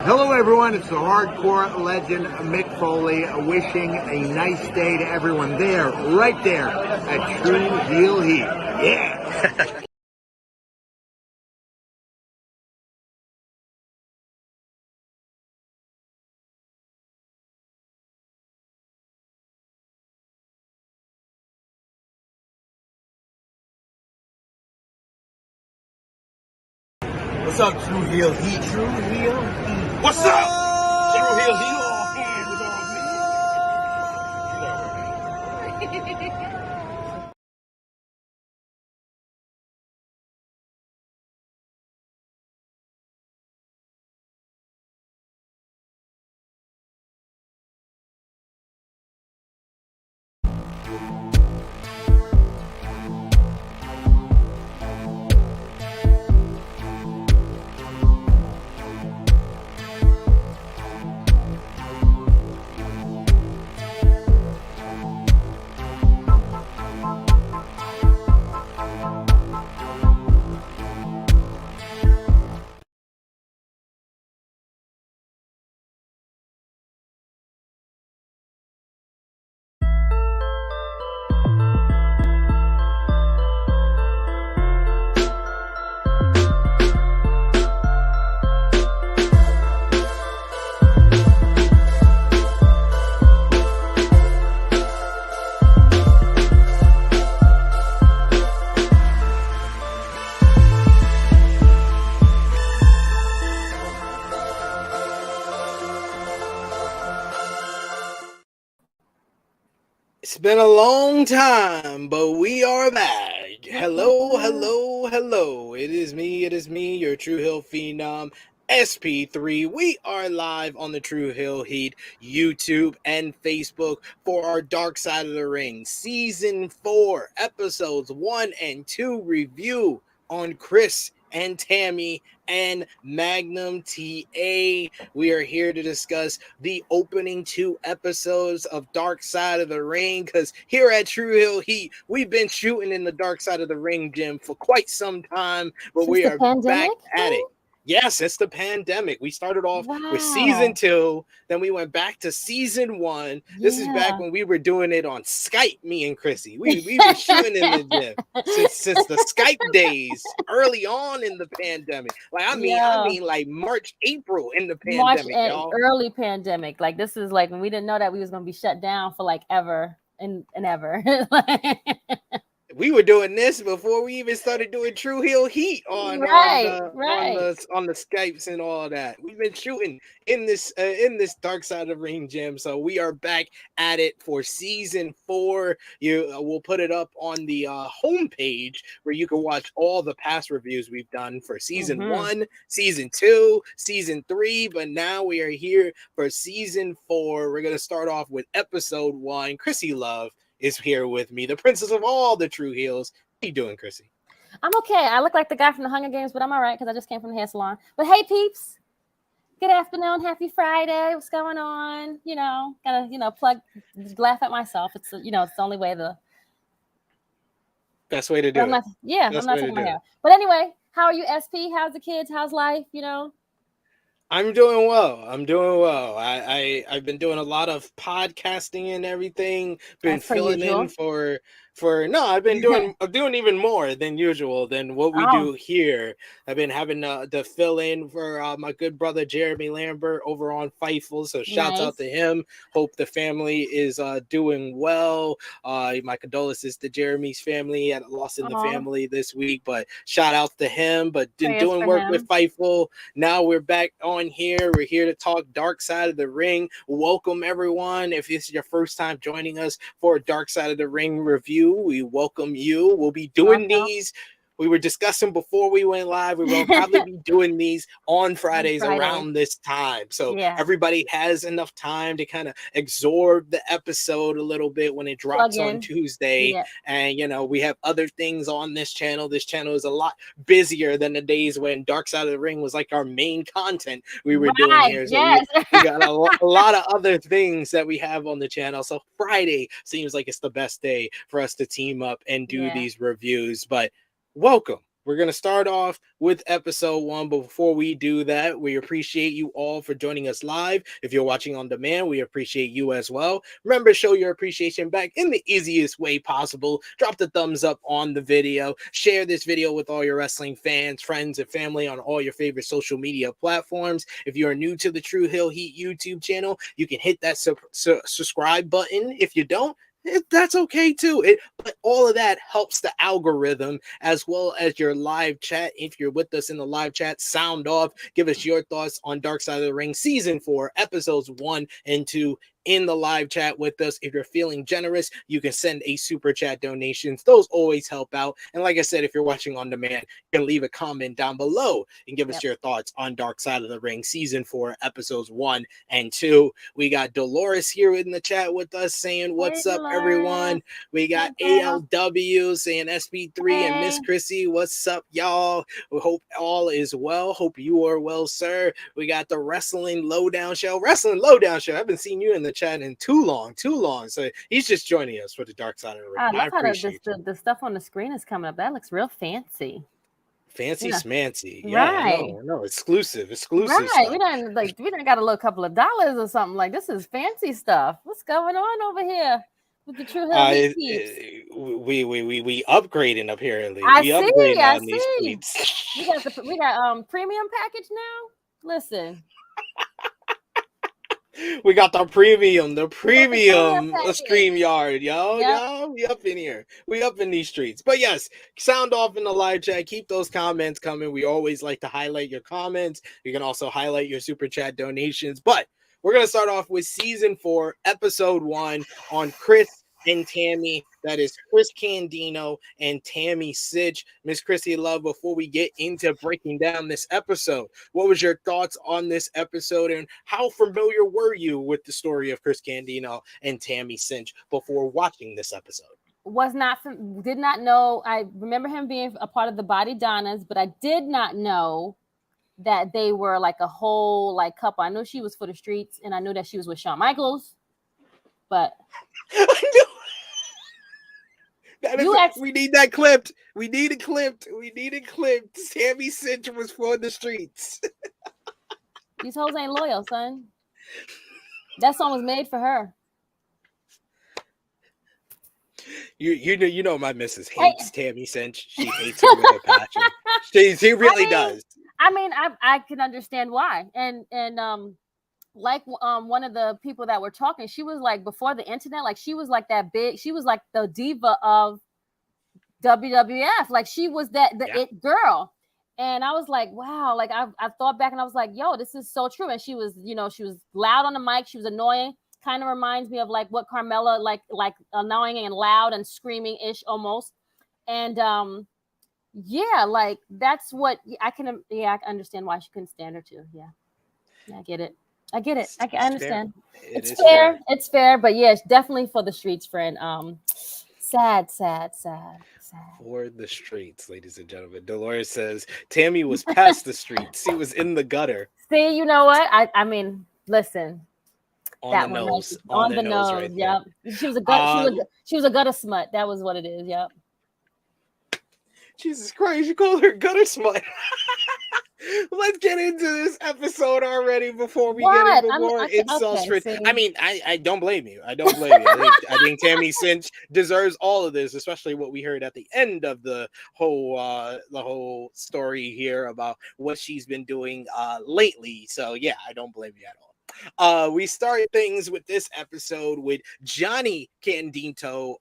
Hello everyone, it's the hardcore legend Mick Foley wishing a nice day to everyone there, right there at True Heel Heat. Yeah! What's up, True Heel Heat? True Heel Heat. What's up? True Heel Heat all hands is on me. It's been a long time, but we are back. Hello, hello, hello. It is me, your True Hill Phenom, SP3. We are live on the True Hill Heat YouTube and Facebook for our Dark Side of the Ring Season 4, Episodes 1 and 2 review on Krssi and Tammy and Magnum TA. We are here to discuss the opening 2 episodes of Dark Side of the Ring, because here at True Hill Heat, we've been shooting in the Dark Side of the Ring gym for quite some time, but we are back at it. Yes, it's the pandemic. We started off with Season 2, then we went back to Season 1. This is back when we were doing it on Skype, me and Krssi. We were shooting in the gym since the Skype days, early on in the pandemic. I mean like March, April in the pandemic, y'all. Early pandemic. Like, this is like when we didn't know that we was going to be shut down for like ever and ever. We were doing this before we even started doing True Heel Heat on the Skypes and all that. We've been shooting in this Dark Side of the Ring gym, so we are back at it for Season 4. We'll put it up on the homepage where you can watch all the past reviews we've done for Season 1, Season 2, Season 3, but now we are here for Season 4. We're gonna start off with Episode 1. Krssi Love is here with me, the princess of all the true heels. How you doing, Krssi? I'm okay. I look like the guy from the Hunger Games, but I'm all right because I just came from the hair salon. But hey, peeps, good afternoon, happy Friday. What's going on? Gotta laugh at myself. It's it's the only way best way to do it. I'm not taking my hair. But anyway, how are you, SP? How's the kids? How's life? I'm doing well. I've been doing a lot of podcasting and everything. Been filling in for I've been doing even more than usual than what we do here. I've been having to fill in for my good brother Jeremy Lambert over on Fightful. So shouts out to him. Hope the family is doing well. My condolences to Jeremy's family. Had a loss in the family this week, but shout out to him. But doing work with Fightful. Now we're back on here. We're here to talk Dark Side of the Ring. Welcome everyone. If this is your first time joining us for a Dark Side of the Ring review, we welcome you. We'll be doing these. We were discussing before we went live. We will probably be doing these on Fridays around this time. So everybody has enough time to kind of absorb the episode a little bit when it drops on Tuesday. Yeah. And, we have other things on this channel. This channel is a lot busier than the days when Dark Side of the Ring was like our main content we were doing here. So we got a lot of other things that we have on the channel. So Friday seems like it's the best day for us to team up and do these reviews. But welcome We're going to start off with episode 1. But before we do that, we appreciate you all for joining us live. If you're watching on demand, we appreciate you as well. Remember, show your appreciation back in the easiest way possible. Drop the thumbs up on the video. Share this video with all your wrestling fans, friends, and family on all your favorite social media platforms. If you're new to the True Hill Heat YouTube channel, you can hit that subscribe button. If you don't, that's okay too. But all of that helps the algorithm as well as your live chat. If you're with us in the live chat, sound off. Give us your thoughts on Dark Side of the Ring Season 4, Episodes 1 and 2 in the live chat with us. If you're feeling generous, you can send a super chat donations. Those always help out. And like I said, if you're watching on demand, you can leave a comment down below and give us your thoughts on Dark Side of the Ring Season 4, Episodes 1 and 2. We got Dolores here in the chat with us saying, what's up, everyone? We got ALW saying SB3 and Miss Krssi. What's up, y'all? We hope all is well. Hope you are well, sir. We got the Wrestling Lowdown Show. Wrestling Lowdown Show. I haven't seen you in the chat in too long. So he's just joining us for the Dark Side of the Ring. I love how the stuff on the screen is coming up. That looks real fancy. Fancy smancy. Yeah, right. No, exclusive right. Stuff. We done got a little couple of dollars or something. Like, this is fancy stuff. What's going on over here with the True Hill we upgrading apparently. I see. These tweets. we got premium package now. Listen. We got the premium StreamYard, yo. We up in here. We up in these streets. But yes, sound off in the live chat. Keep those comments coming. We always like to highlight your comments. You can also highlight your super chat donations. But we're going to start off with Season 4, Episode 1 on Krssi and Tammy. That is Kris Candido and Tammy Sytch. Miss Krssi Love, before we get into breaking down this episode, what was your thoughts on this episode and how familiar were you with the story of Kris Candido and Tammy Sytch before watching this episode? Did not know. I remember him being a part of the Body Donnas, but I did not know that they were like a whole like couple. I knew she was for the streets, and I knew that she was with Shawn Michaels, but I know. We need that clipped. We need it clipped. Tammy Sytch was for the streets. These hoes ain't loyal, son. That song was made for her. You know my missus hates Tammy Sytch. She hates her with a passion. She really does. I mean, I can understand why. And like one of the people that were talking, she was like, before the internet, like she was like that big, she was like the diva of WWF, like she was it girl. And I was like, wow, like I thought back and I was like, yo, this is so true. And she was, she was loud on the mic, she was annoying, kind of reminds me of like what Carmella, like annoying and loud and screaming ish almost. And like that's what I understand why she couldn't stand her too. I get it. I understand. It's fair, but yes, definitely for the streets, friend. Sad. For the streets, ladies and gentlemen. Dolores says Tammy was past the streets. She was in the gutter. See, you know what? I mean, listen. On the nose. On the nose. Right, yep. She was a gutter smut. That was what it is. Yep. Jesus Christ, you called her gutter smut. Let's get into this episode already before we get into more insults. I mean, I don't blame you. I think Tammy Sytch deserves all of this, especially what we heard at the end of the whole story here about what she's been doing lately. So yeah, I don't blame you at all. We start things with this episode with Johnny Candido,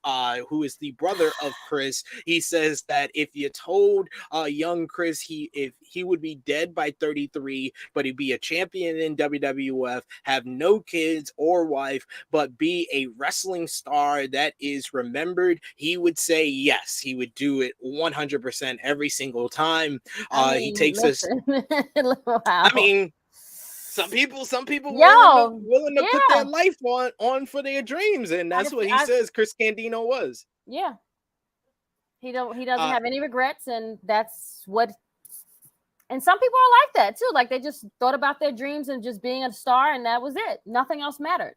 who is the brother of Kris. He says that if you told young Kris if he would be dead by 33, but he'd be a champion in WWF, have no kids or wife, but be a wrestling star that is remembered, he would say yes. He would do it 100% every single time. He takes us. Wow. I mean, some people willing to put their life on for their dreams, and that's what he says Kris Candido was. Yeah. He doesn't have any regrets, and that's what. And some people are like that too. Like they just thought about their dreams and just being a star, and that was it. Nothing else mattered.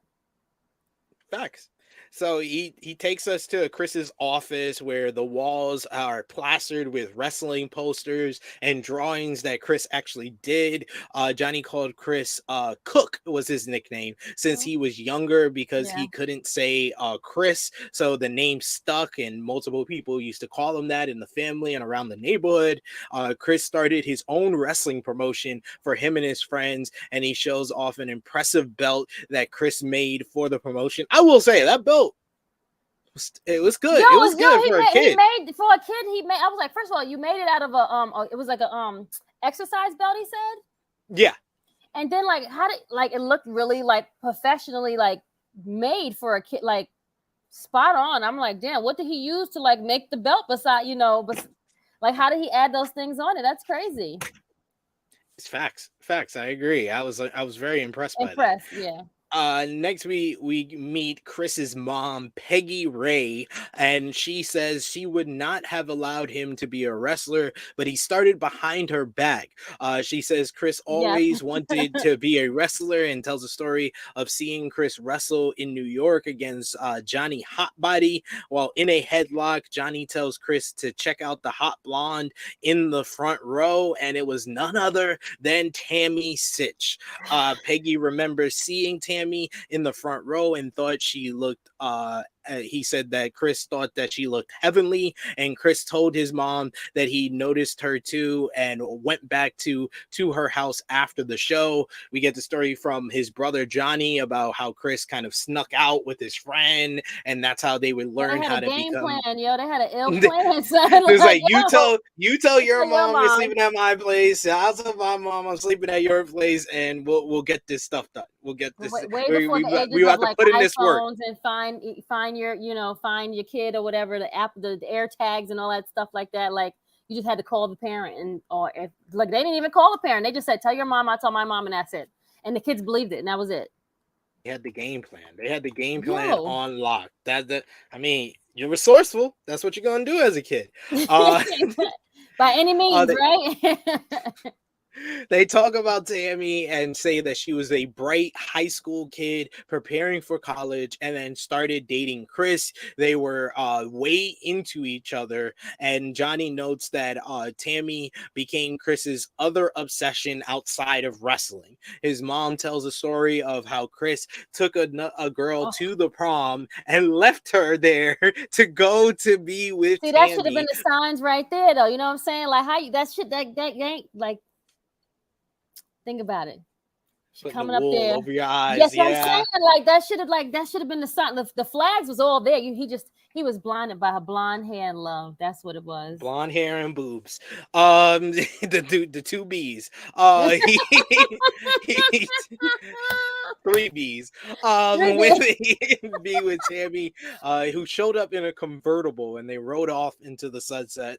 Facts. So he takes us to Chris's office where the walls are plastered with wrestling posters and drawings that Chris actually did. Johnny called Chris Cook was his nickname since he was younger because he couldn't say Chris, so the name stuck and multiple people used to call him that in the family and around the neighborhood. Chris started his own wrestling promotion for him and his friends, and he shows off an impressive belt that Chris made for the promotion. I will say that belt, it was good. It was good for a kid. For a kid, I was like, first of all, you made it out of it was like a exercise belt, he said. Yeah. And then like it looked really like professionally like made for a kid, like spot on. I'm like, damn, what did he use to like make the belt beside, but like how did he add those things on it? That's crazy. It's facts. I agree. I was very impressed by that. Yeah. Next we meet Chris's mom, Peggy Ray, and she says she would not have allowed him to be a wrestler, but he started behind her back. She says Chris always wanted to be a wrestler and tells a story of seeing Chris wrestle in New York against Johnny Hotbody. While in a headlock, Johnny tells Chris to check out the hot blonde in the front row, and it was none other than Tammy Sytch. Peggy remembers seeing Tammy in the front row and thought she looked he said that Chris thought that she looked heavenly, and Chris told his mom that he noticed her too and went back to her house after the show. We get the story from his brother Johnny about how Chris kind of snuck out with his friend, and that's how they would learn how to become. Plan, yo. They had an ill plan. It's like you tell your mom you're sleeping at my place. I'll tell my mom I'm sleeping at your place, and we'll get this stuff done. We'll get this. We have to put in this work and find your kid or whatever, the air tags and all that stuff like that. Like you just had to call the parent, or if like they didn't even call the parent, they just said, tell your mom I told my mom, and that's it. And the kids believed it, and that was it. They had the game plan. On lock. I mean, you're resourceful. That's what you're gonna do as a kid. By any means, right? They talk about Tammy and say that she was a bright high school kid preparing for college and then started dating Chris. They were way into each other, and Johnny notes that Tammy became Chris's other obsession outside of wrestling. His mom tells a story of how Chris took a girl to the prom and left her there to go to be with Tammy. That should have been the signs right there, though. You know what I'm saying? Like how that ain't like. Think about it. She's coming up there over your eyes. Yes, I'm saying like that should have been the sign. The flags was all there. He was blinded by her blonde hair and love. That's what it was. Blonde hair and boobs. The two B's. 3 B's. With Tammy, who showed up in a convertible, and they rode off into the sunset.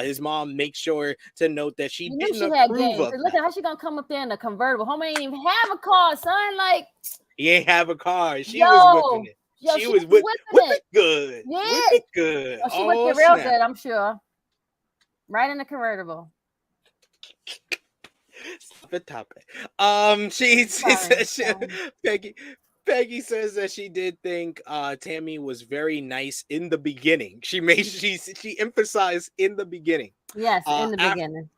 His mom makes sure to note that she didn't approve of. Look at how she gonna come up there in a convertible. Homie ain't even have a car, son. Like he ain't have a car. She was whipping it. She was whipping it good. Yeah, whip it good. She whipped it real good, I'm sure. Right in the convertible. Stop it, top it. Peggy says that she did think Tammy was very nice in the beginning. She emphasized in the beginning. Yes, in the beginning.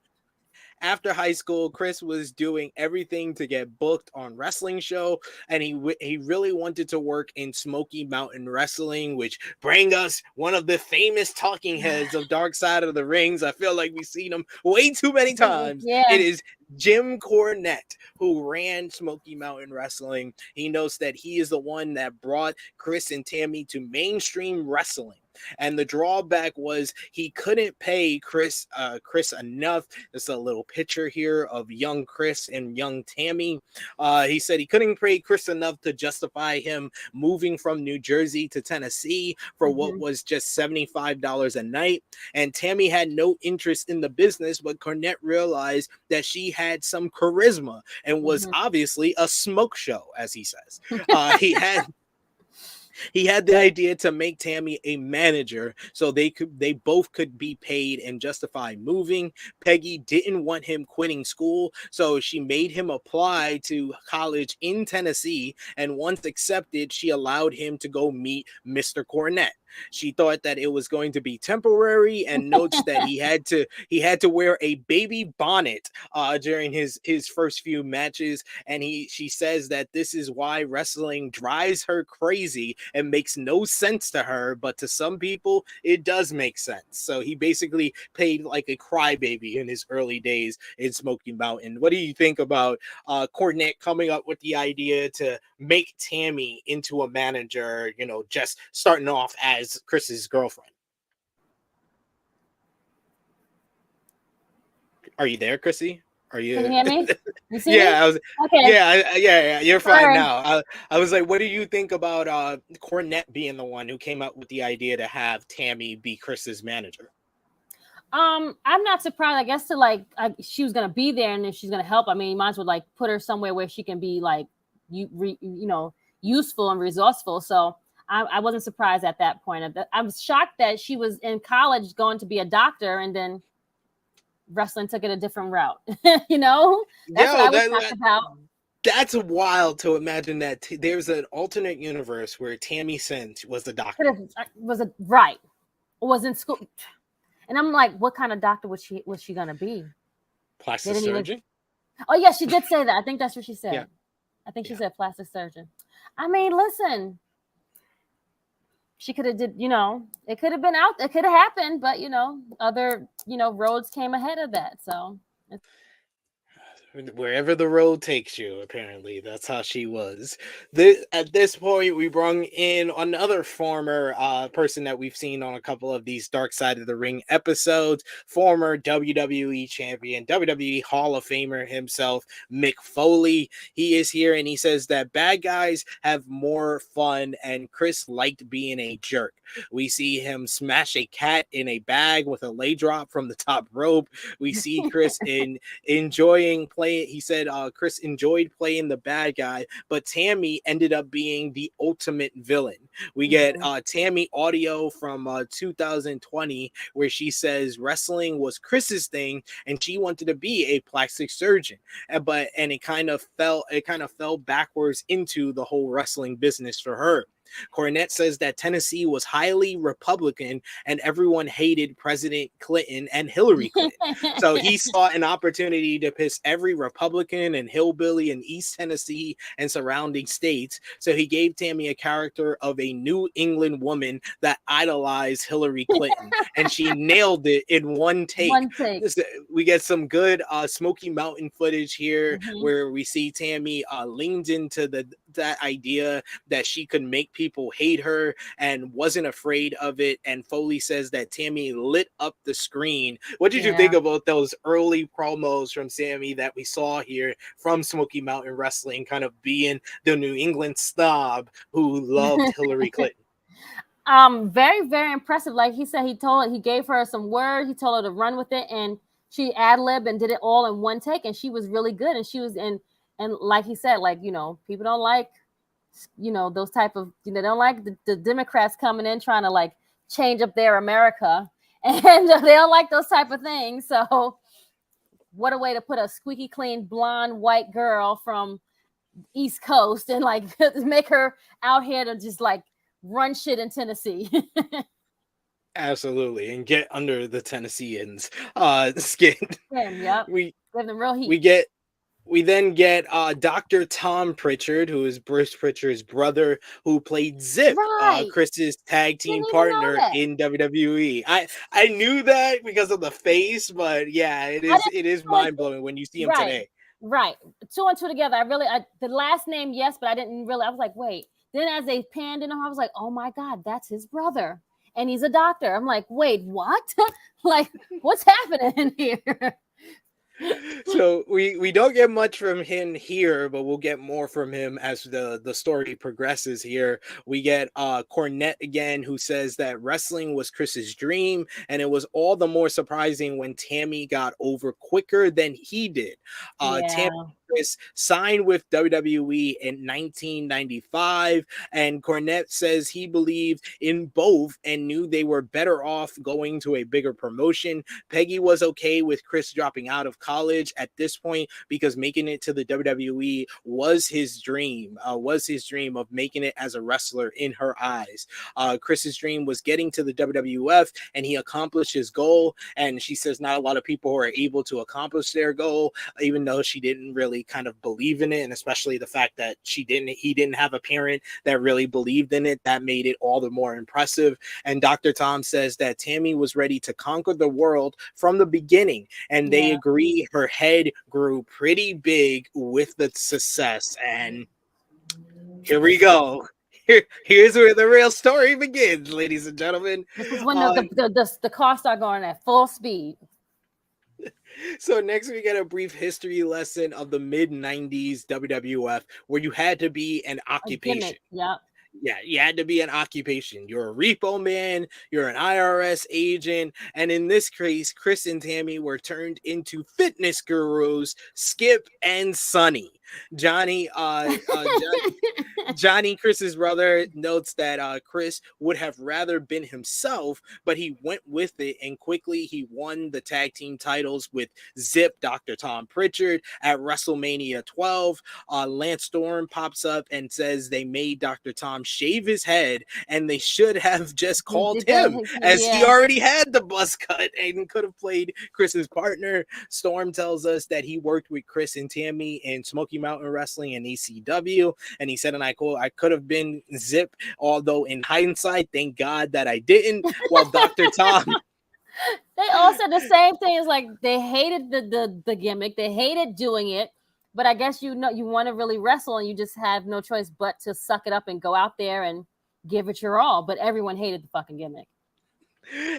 After high school, Chris was doing everything to get booked on wrestling show, and he really wanted to work in Smoky Mountain Wrestling, which bring us one of the famous talking heads of Dark Side of the Rings. I feel like we've seen him way too many times. Yeah. It is Jim Cornette, who ran Smoky Mountain Wrestling. He knows that he is the one that brought Chris and Tammy to mainstream wrestling. And the drawback was he couldn't pay Chris enough. There's a little picture here of young Chris and young Tammy. He said he couldn't pay Chris enough to justify him moving from New Jersey to Tennessee for what was just $75 a night. And Tammy had no interest in the business, but Cornette realized that she had some charisma and was obviously a smoke show, as he says. He had the idea to make Tammy a manager so they both could be paid and justify moving. Peggy didn't want him quitting school, so she made him apply to college in Tennessee, and once accepted, she allowed him to go meet Mr. Cornette. She thought that it was going to be temporary, and notes that he had to wear a baby bonnet during his first few matches, and she says that this is why wrestling drives her crazy and makes no sense to her, but to some people it does make sense. So he basically played like a crybaby in his early days in Smoky Mountain. What do you think about Cornette coming up with the idea to make Tammy into a manager, just starting off as Krssi's girlfriend? Are you there, Krssi? Are you? Can you hear me? You see yeah, me? I was. Okay. Yeah. You're fine Sorry. now. I was like, what do you think about Cornette being the one who came up with the idea to have Tammy be Krssi's manager? I'm not surprised. I guess she was gonna be there, and if she's gonna help, I mean, you might as well like put her somewhere where she can be like useful and resourceful. So I wasn't surprised at that point. I was shocked that she was in college going to be a doctor, and then wrestling took it a different route. That's what I was shocked about. That's wild to imagine that there's an alternate universe where Tammy Sytch was the doctor. Was in school. And I'm like, what kind of doctor was she gonna be? Plastic surgeon? Oh yeah, she did say that. I think that's what she said. Yeah. I think she said plastic surgeon. I mean, listen, she could have did, it could have been out, it could have happened, but other, roads came ahead of that. So wherever the road takes you, apparently that's how she was. At this point, we brung in another former person that we've seen on a couple of these Dark Side of the Ring episodes, former WWE champion, WWE Hall of Famer himself, Mick Foley. He is here, and he says that bad guys have more fun, and Chris liked being a jerk. We see him smash a cat in a bag with a lay drop from the top rope. We see Chris enjoying playing. He said Chris enjoyed playing the bad guy, but Tammy ended up being the ultimate villain. We get Tammy audio from 2020 where she says wrestling was Chris's thing and she wanted to be a plastic surgeon, and it kind of fell backwards into the whole wrestling business for her. Cornette says that Tennessee was highly Republican and everyone hated President Clinton and Hillary Clinton. So he saw an opportunity to piss every Republican and hillbilly in East Tennessee and surrounding states. So he gave Tammy a character of a New England woman that idolized Hillary Clinton, and she nailed it in one take. We get some good Smoky Mountain footage here where we see Tammy leaned into that idea that she could make people hate her and wasn't afraid of it. And Foley says that Tammy lit up the screen. What did you think about those early promos from Tammy that we saw here from Smoky Mountain Wrestling, kind of being the New England snob who loved Hillary Clinton? Very, very impressive. Like he said, he gave her some word. He told her to run with it, and she ad-libbed and did it all in one take, and she was really good. And she was in, and like he said, like, people don't like, those type of, they don't like the Democrats coming in trying to like change up their America, and they don't like those type of things. So what a way to put a squeaky clean blonde white girl from East Coast and like make her out here to just like run shit in Tennessee. Absolutely, and get under the Tennesseans' skin. Yep. We give them real heat. We then get Dr. Tom Pritchard, who is Bruce Pritchard's brother, who played Zip, Chris's tag team partner in WWE. I knew that because of the face, but yeah, it is mind blowing when you see him today. Right, 2 and 2 together. The last name, yes, but I didn't really. I was like, wait. Then as they panned in, I was like, oh my God, that's his brother, and he's a doctor. I'm like, wait, what? Like, what's happening here? So we don't get much from him here, but we'll get more from him as the story progresses here. We get Cornette again, who says that wrestling was Chris's dream, and it was all the more surprising when Tammy got over quicker than he did. Tammy Chris signed with WWE in 1995, and Cornette says he believed in both and knew they were better off going to a bigger promotion. Peggy was okay with Chris dropping out of college at this point because making it to the WWE was his dream of making it as a wrestler in her eyes. Chris's dream was getting to the WWF, and he accomplished his goal. And she says not a lot of people are able to accomplish their goal, even though she didn't really kind of believe in it, and especially the fact that he didn't have a parent that really believed in it. That made it all the more impressive. And Dr. Tom says that Tammy was ready to conquer the world from the beginning, and they agree her head grew pretty big with the success. And here we go. Here's where the real story begins, ladies and gentlemen. This is when the cars start going at full speed. So next we get a brief history lesson of the mid-90s WWF, where you had to be an occupation. Yeah, you had to be an occupation. You're a repo man, you're an IRS agent, and in this case, Chris and Tammy were turned into fitness gurus, Skip and Sunny. Johnny, Chris's brother, notes that Chris would have rather been himself, but he went with it, and quickly he won the tag team titles with Zip, Dr. Tom Pritchard, at WrestleMania 12. Lance Storm pops up and says they made Dr. Tom shave his head, and they should have just called him, as he already had the buzz cut and could have played Chris's partner. Storm tells us that he worked with Chris and Tammy in Smoky Mountain Wrestling and ECW, and he said, and I quote, "I could have been Zip, although in hindsight, thank God that I didn't." While Dr. Tom, they all said the same thing. It's like they hated the gimmick, they hated doing it, but I guess you want to really wrestle, and you just have no choice but to suck it up and go out there and give it your all. But everyone hated the fucking gimmick.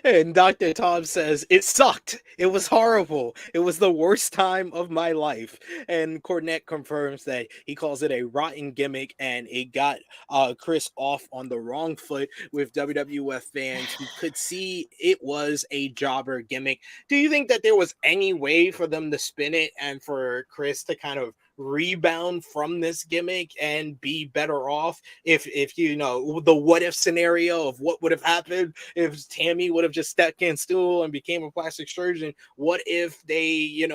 And Dr. Tom says, it sucked. It was horrible. It was the worst time of my life. And Cornette confirms that he calls it a rotten gimmick, and it got Chris off on the wrong foot with WWF fans who could see it was a jobber gimmick. Do you think that there was any way for them to spin it and for Chris to kind of rebound from this gimmick and be better off if you know the what if scenario of what would have happened if Tammy would have just stepped in stool and became a plastic surgeon? What if they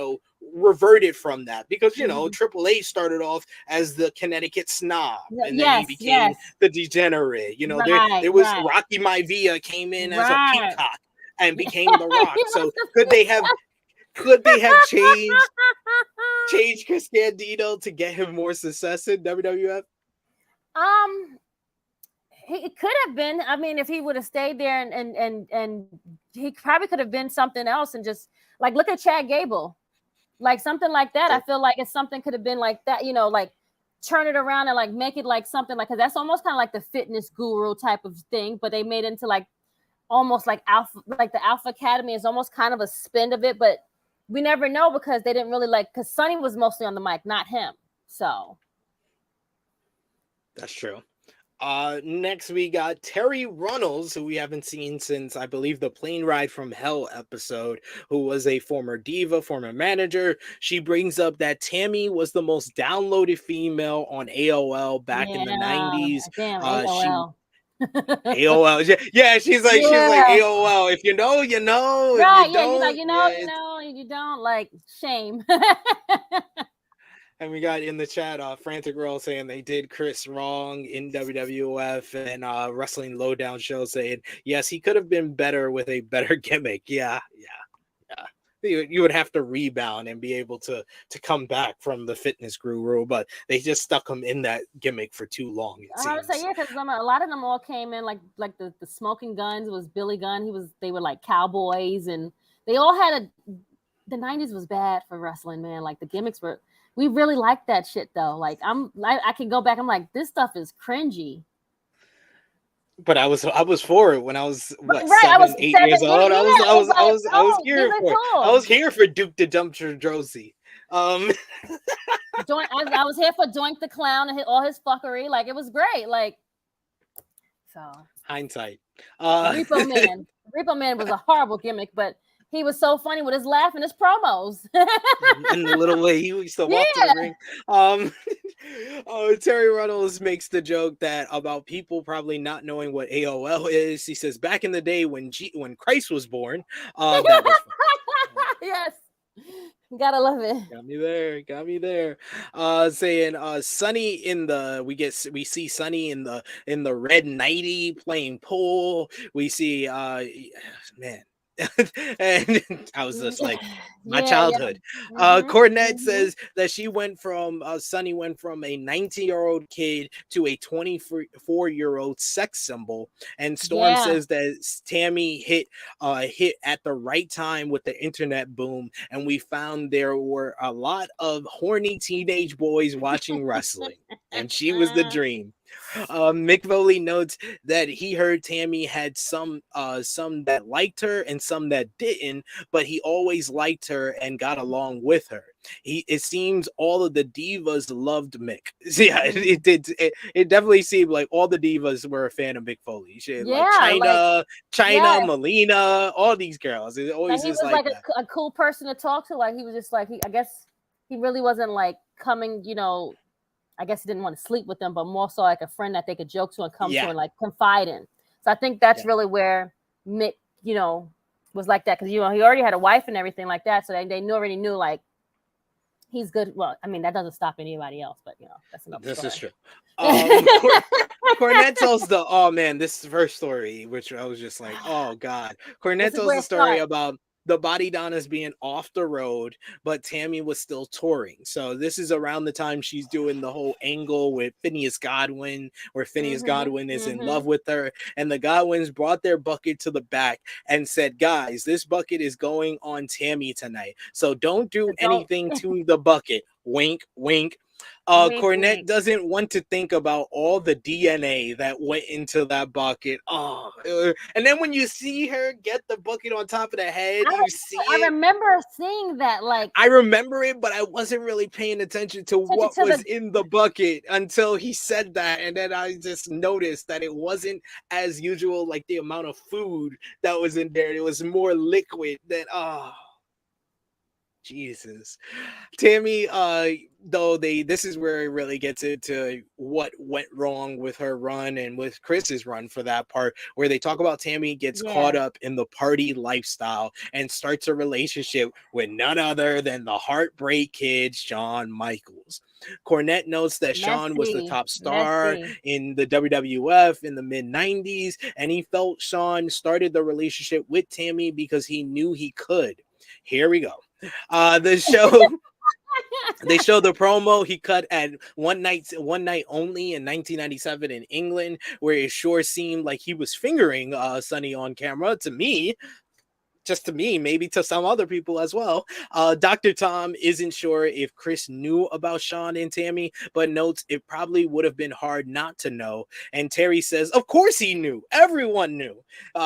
reverted from that? Because Triple H started off as the Connecticut snob, and then he became the degenerate. There was Rocky Maivia came in as a peacock and became the Rock. So could they have changed Chris Candido to get him more success in WWF? It could have been. I mean, if he would have stayed there and he probably could have been something else, and just like look at Chad Gable, like something like that. I feel like if something could have been like that, like turn it around and like make it like something like, because that's almost kind of like the fitness guru type of thing, but they made it into like almost like the Alpha Academy is almost kind of a spin of it, but we never know because they didn't really because Sunny was mostly on the mic, not him. So that's true. Next we got Terry Runnels, who we haven't seen since I believe the Plane Ride from Hell episode, who was a former diva, former manager. She brings up that Tammy was the most downloaded female on AOL back in the 90s. Damn, AOL. AOL, yeah, she's like AOL. If you know, you know. Right? If you don't, you don't. Like shame. And we got in the chat, Frantic Girl saying they did Chris wrong in WWF, and Wrestling Lowdown Show saying yes, he could have been better with a better gimmick. Yeah. You would have to rebound and be able to come back from the fitness guru, but they just stuck him in that gimmick for too long. I would say because a lot of them all came in like the Smoking Guns was Billy Gunn. They were like cowboys, and they all had the 90s was bad for wrestling, man. Like the gimmicks were. We really liked that shit though. Like I can go back. I'm like, this stuff is cringy. But I was for it when I was 8 years old. I was here for it. I was here for Duke the Dumpster Josie. Doink, I was here for Doink the Clown and all his fuckery. Like, it was great. Like, so hindsight. Repo Man. Repo Man was a horrible gimmick, but he was so funny with his laugh and his promos. And the little way he used to walk to the ring. Terry Runnels makes the joke that about people probably not knowing what AOL is. He says back in the day when Christ was born, that was fun. Yes. Gotta love it. Got me there. Saying Sunny we see Sunny in the red nightie playing pool. We see man. And I was just like my childhood. Cornette says that she went from Sunny went from a 19-year-old kid to a 24-year-old sex symbol, and Storm says that Tammy hit at the right time with the internet boom, and we found there were a lot of horny teenage boys watching wrestling, and she was the dream. Mick Foley notes that he heard Tammy had some that liked her and some that didn't, but he always liked her and got along with her. It seems all of the divas loved Mick. Yeah, it did. It definitely seemed like all the divas were a fan of Mick Foley. Like China, Melina, all these girls. It always he was like a cool person to talk to. Like, he was just like, I guess he really wasn't like coming, I guess he didn't want to sleep with them, but more so like a friend that they could joke to and come to and like confide in. So I think that's really where Mick, was like that, because he already had a wife and everything like that. So they already knew like he's good. Well, I mean, that doesn't stop anybody else, but that's another story. This is true. Cornette tells this first story, which I was just like, oh God. Cornette tells the story about the Body Donnas being off the road, but Tammy was still touring. So this is around the time she's doing the whole angle with Phineas Godwin, where Phineas Godwin is in love with her. And the Godwins brought their bucket to the back and said, guys, this bucket is going on Tammy tonight. So don't do anything to the bucket. Wink, wink. Cornette doesn't want to think about all the DNA that went into that bucket. And then when you see her get the bucket on top of the head, I remember seeing that. Like, I remember it, but I wasn't really paying attention to what was in the bucket until he said that, and then I just noticed that it wasn't as usual, like the amount of food that was in there. It was more liquid than Jesus. Tammy, this is where it really gets into what went wrong with her run and with Chris's run for that part, where they talk about Tammy gets caught up in the party lifestyle and starts a relationship with none other than the Heartbreak Kid, Shawn Michaels. Cornette notes that Shawn was the top star in the WWF in the mid-90s, and he felt Shawn started the relationship with Tammy because he knew he could. Here we go. They show the promo he cut at one night only in 1997 in England, where it sure seemed like he was fingering Sunny on camera. Just to me, maybe to some other people as well. Dr. Tom isn't sure if Chris knew about Shawn and Tammy, but notes it probably would have been hard not to know. And Terry says, of course he knew. Everyone knew.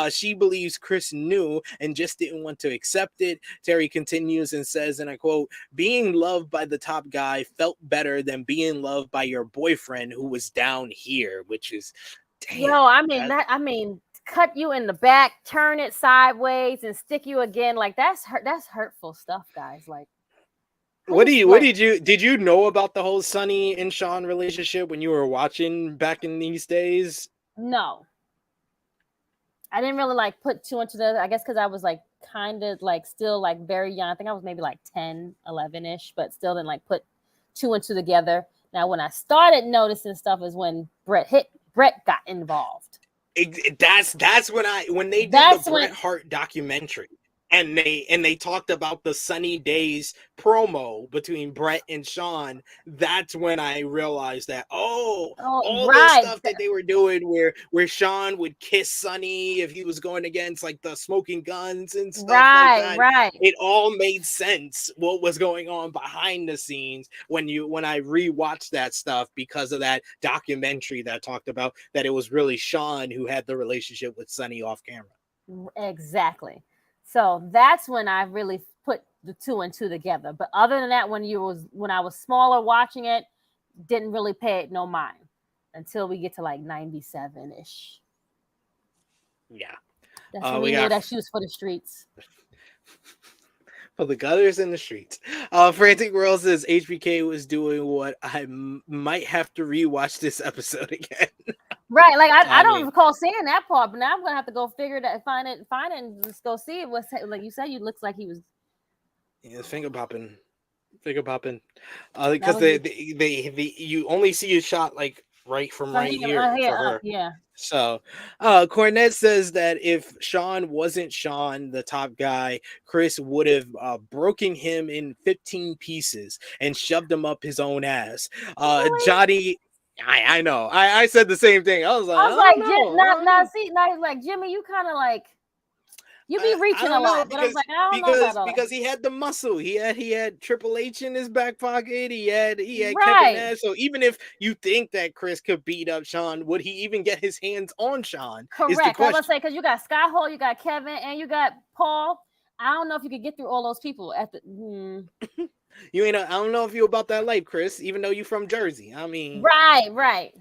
She believes Chris knew and just didn't want to accept it. Terry continues and says, and I quote, being loved by the top guy felt better than being loved by your boyfriend who was down here, which is, damn. Cut you in the back, turn it sideways, and stick you again. Like, that's hurtful stuff, guys. Like, did you know about the whole Sunny and Shawn relationship when you were watching back in these days? No, I didn't really like put two into the, I guess because I was like kind of like still like very young. I think I was maybe like 10, 11-ish, but still didn't like put two and two together. Now, when I started noticing stuff is when Bret got involved. That's when they did the Bret Hart documentary, and they talked about the Sunny Days promo between Bret and Shawn. That's when I realized that all the stuff that they were doing, where Shawn would kiss Sunny if he was going against like the Smoking Guns and stuff like that. It all made sense what was going on behind the scenes when I rewatched that stuff, because of that documentary that talked about that it was really Shawn who had the relationship with Sunny off camera. Exactly. So that's when I really put the 2 and 2 together. But other than that, when I was smaller watching it, didn't really pay it no mind until we get to like 97-ish. Yeah. That's when we knew that she was for the streets. For the gutters in the streets. Frantic World says HBK was doing what I might have to rewatch this episode again. Right, like I don't recall seeing that part, but now I'm gonna have to go figure that, find it, and just go see it. What's like you said, you looks like he was. Yeah, finger popping, because you only see a shot like right here for her. Yeah. So, Cornette says that if Sean wasn't Sean, the top guy, Chris would have broken him in 15 pieces and shoved him up his own ass. Really? Johnny, I know. I said the same thing. I was like, like Jimmy, you kind of like. You be reaching a lot, but I was like, I don't know about all because he had the muscle. He had Triple H in his back pocket. He had right. Kevin Nash. So even if you think that Chris could beat up Sean, would he even get his hands on Sean? Correct. I was gonna say, because you got Scott Hall, you got Kevin, and you got Paul. I don't know if you could get through all those people at the. You ain't. I don't know if you about that life, Chris. Even though you from Jersey, I mean. Right.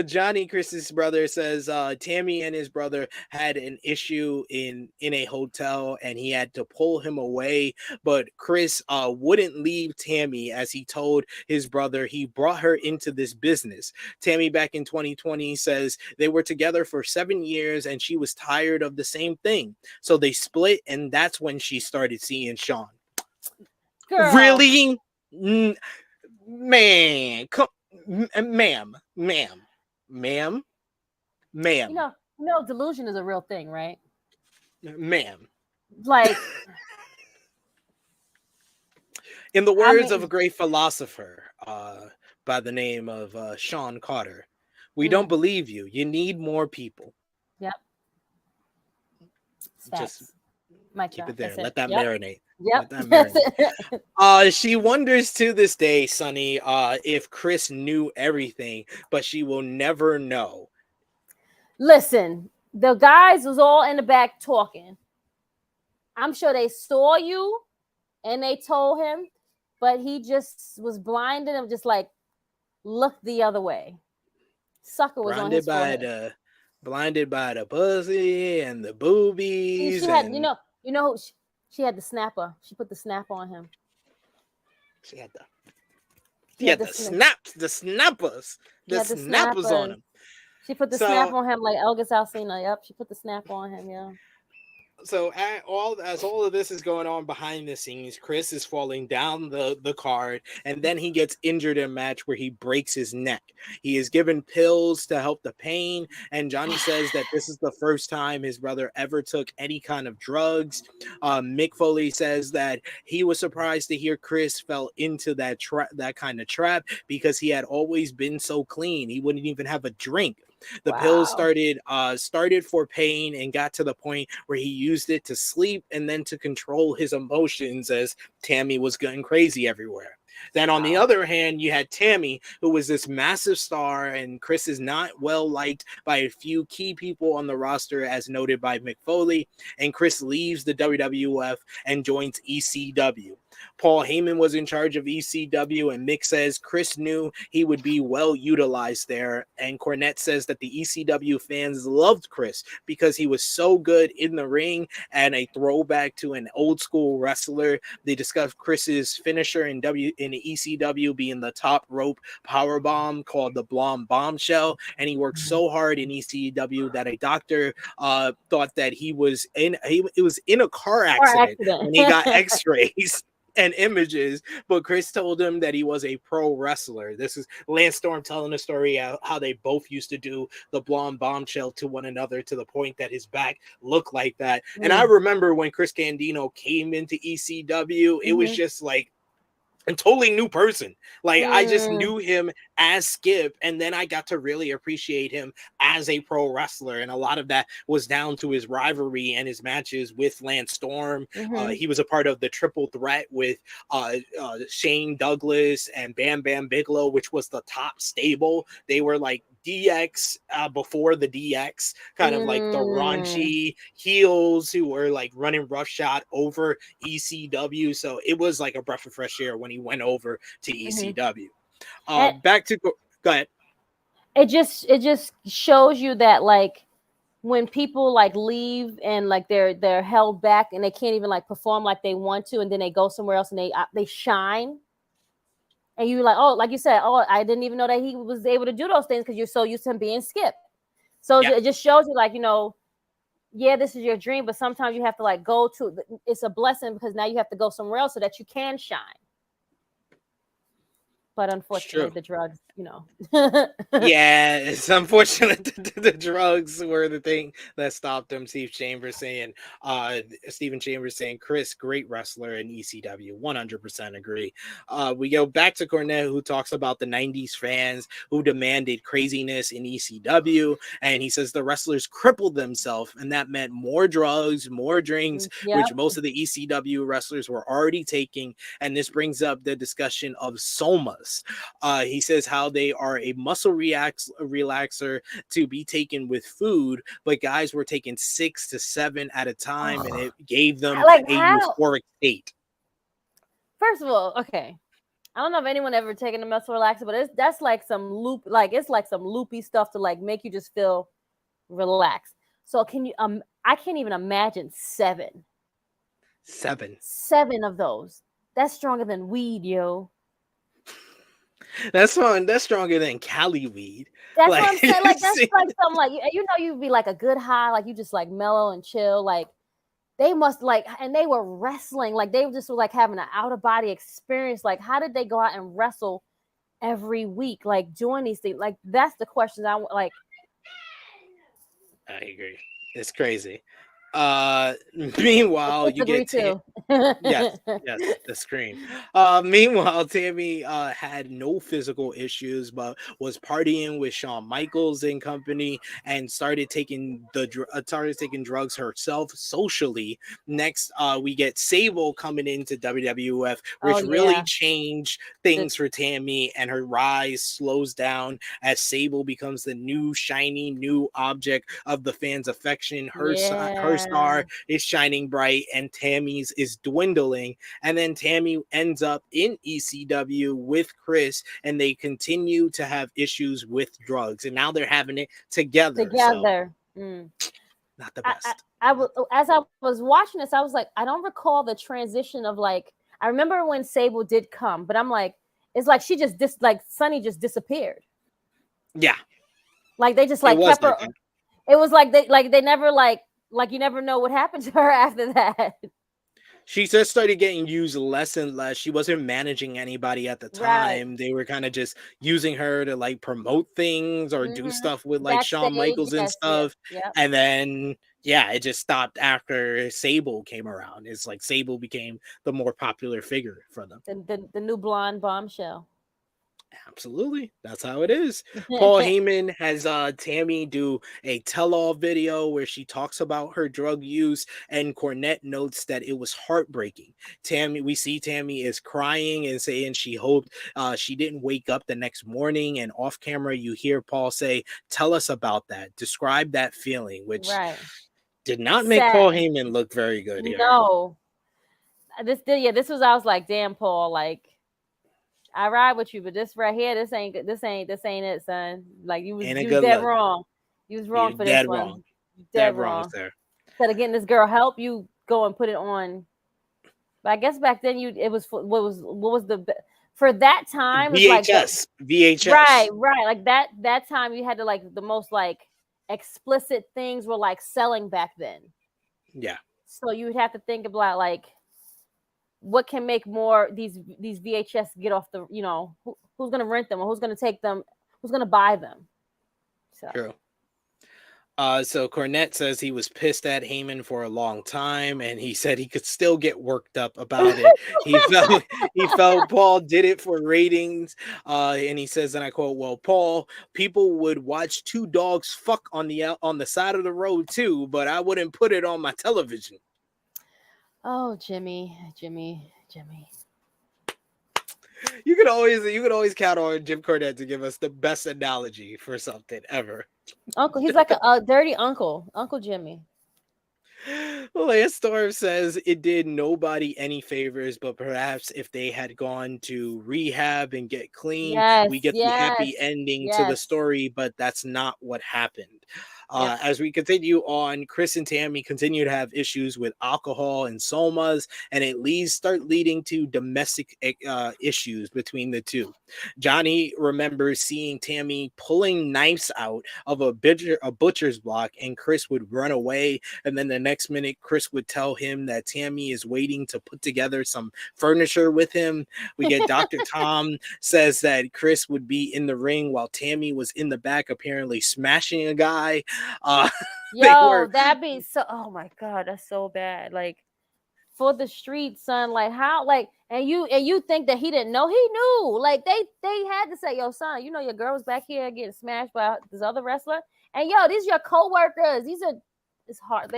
Johnny, Chris's brother, says Tammy and his brother had an issue in a hotel and he had to pull him away, but Chris wouldn't leave Tammy, as he told his brother he brought her into this business. Tammy back in 2020 says they were together for 7 years and she was tired of the same thing, so they split, and that's when she started seeing Sean. Girl. Really? Man, come. Ma'am. You know, delusion is a real thing, right? Ma'am. Like, in the words of a great philosopher by the name of Sean Carter, we don't believe you. You need more people. Yep. Just keep it there. Let that marinate. Yep. She wonders to this day, Sunny, if Chris knew everything, but she will never know. Listen, the guys was all in the back talking. I'm sure they saw you and they told him, but he just was blinded and just like looked the other way. Sucker was on his forehead. Blinded by the pussy and the boobies. She had, she had the snapper. She put the snap on him. She had the snappers on him. She put the snap on him like Elvis Alsina. Yep, she put the snap on him. Yeah. So as all of this is going on behind the scenes, Chris is falling down the card, and then he gets injured in a match where he breaks his neck. He is given pills to help the pain, and Johnny says that this is the first time his brother ever took any kind of drugs. Mick Foley says that he was surprised to hear Chris fell into that kind of trap, because he had always been so clean. He wouldn't even have a drink. The pills started for pain and got to the point where he used it to sleep and then to control his emotions, as Tammy was going crazy everywhere. Then on the other hand, you had Tammy, who was this massive star, and Chris is not well liked by a few key people on the roster, as noted by Mick Foley, and Chris leaves the WWF and joins ECW. Paul Heyman was in charge of ECW, and Mick says Chris knew he would be well utilized there. And Cornette says that the ECW fans loved Chris because he was so good in the ring and a throwback to an old school wrestler. They discussed Chris's finisher in the ECW being the top rope power bomb called the Blonde Bombshell, and he worked so hard in ECW that a doctor thought that he was in a car accident when he got X-rays and images, but Chris told him that he was a pro wrestler. This is Lance Storm telling a story how they both used to do the Blonde Bombshell to one another, to the point that his back looked like that. And I remember when Chris Candido came into ECW, it was just like a totally new person. Like I just knew him as Skip, and then I got to really appreciate him as a pro wrestler, and a lot of that was down to his rivalry and his matches with Lance Storm. He was a part of the triple threat with Shane Douglas and Bam Bam Bigelow, which was the top stable. They were like DX before the DX, kind of like the raunchy heels who were like running roughshod over ECW. So it was like a breath of fresh air when he went over to ECW. Back to go ahead. It just shows you that like when people like leave and like they're held back and they can't even like perform like they want to, and then they go somewhere else and they shine. And you like, oh, like you said, oh, I didn't even know that he was able to do those things because you're so used to him being Skip. So it just shows you, like, you know, yeah, this is your dream, but sometimes you have to like go to. It's a blessing because now you have to go somewhere else so that you can shine. But unfortunately, the drugs, you know. Yeah, it's unfortunate the drugs were the thing that stopped him. Stephen Chambers saying, Chris, great wrestler in ECW. 100% agree. We go back to Cornette, who talks about the 90s fans who demanded craziness in ECW. And he says the wrestlers crippled themselves, and that meant more drugs, more drinks, which most of the ECW wrestlers were already taking. And this brings up the discussion of somas. He says how they are a muscle relaxer to be taken with food, but guys were taking 6 to 7 at a time, and it gave them like, a euphoric state. First of all, okay, I don't know if anyone ever taken a muscle relaxer, but that's like some it's like some loopy stuff to like make you just feel relaxed. So can you I can't even imagine 7 of those. That's stronger than weed, yo. That's stronger than Cali weed. That's like, what I'm saying. Like that's like something like, you know, you'd be like a good high, like you just like mellow and chill. Like they must like, and they were wrestling, like they just were like having an out of body experience. Like how did they go out and wrestle every week, like doing these things? Like that's the questions I want. Like I agree. It's crazy. Meanwhile, you get yes, the screen. Meanwhile, Tammy had no physical issues, but was partying with Shawn Michaels and company, and started taking drugs herself socially. Next, we get Sable coming into WWF, which really changed things for Tammy, and her rise slows down as Sable becomes the new shiny new object of the fans' affection. Her star is shining bright, and Tammy's is dwindling. And then Tammy ends up in ECW with Chris, and they continue to have issues with drugs, and now they're having it together. Not the best. As I was watching this, I was like, I don't recall the transition of like, I remember when Sable did come, but I'm like, it's like she just Sunny just disappeared. Yeah, like they just like kept her. It was like they never like you never know what happened to her after that. She just started getting used less and less. She wasn't managing anybody at the time. Right. They were kind of just using her to like promote things or do stuff with like Shawn Michaels and stuff. And then, it just stopped after Sable came around. It's like Sable became the more popular figure for them. The new blonde bombshell. Absolutely. That's how it is. Paul Heyman has Tammy do a tell-all video where she talks about her drug use, and Cornette notes that it was heartbreaking. We see Tammy is crying and saying she hoped she didn't wake up the next morning, and off camera you hear Paul say, "Tell us about that. Describe that feeling," which did not make Paul Heyman look very good here. No. This was, I was like, damn, Paul, like, I ride with you, but this right here, this ain't it, son. Like you was dead wrong. You was wrong for this one. Dead wrong, sir. Instead of getting this girl help, you go and put it on. But I guess back then what was the for that time? VHS. VHS. Right. Like that time you had to like the most like explicit things were like selling back then. Yeah. So you would have to think about like, what can make more these VHS get off the, you know, who's going to rent them or who's going to take them, who's going to buy them. So. True. So Cornette says he was pissed at Heyman for a long time, and he said he could still get worked up about it. He felt Paul did it for ratings, and he says, and I quote, "Well, Paul, people would watch two dogs fuck on the side of the road too, but I wouldn't put it on my television." Oh, Jimmy. You could always count on Jim Cornette to give us the best analogy for something ever. Uncle, he's like a dirty uncle, Uncle Jimmy. Lance Storm says it did nobody any favors, but perhaps if they had gone to rehab and get clean, we get the happy ending to the story, but that's not what happened. As we continue on, Chris and Tammy continue to have issues with alcohol and somas, and it start leading to domestic issues between the two. Johnny remembers seeing Tammy pulling knives out of a butcher's block, and Chris would run away, and then the next minute Chris would tell him that Tammy is waiting to put together some furniture with him. We get Dr. Tom says that Chris would be in the ring while Tammy was in the back, apparently smashing a guy. That'd be so. Oh my god, that's so bad. Like for the street, son. Like how? Like and you think that he didn't know? He knew. Like they had to say, "Yo, son, you know your girl was back here getting smashed by this other wrestler." And yo, these are your co-workers. It's hard.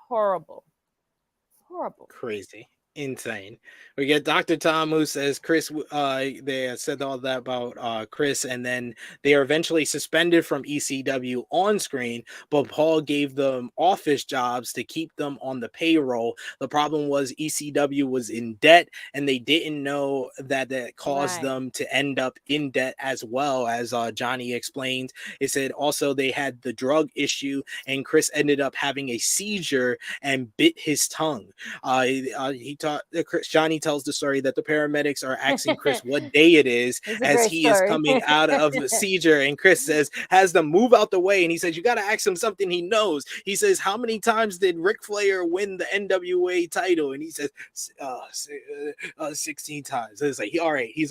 Horrible. Crazy. Insane. We get Dr. Tom who says Chris, they said all that about Chris, and then they are eventually suspended from ECW on screen, but Paul gave them office jobs to keep them on the payroll. The problem was ECW was in debt, and they didn't know that caused them to end up in debt as well, as Johnny explained. It said also they had the drug issue, and Chris ended up having a seizure and bit his tongue. Johnny tells the story that the paramedics are asking Chris what day it is as he is coming out of the seizure, and Chris says has them move out the way, and he says you got to ask him something he knows. He says, how many times did Ric Flair win the NWA title? And he says 16 times. So it's like he's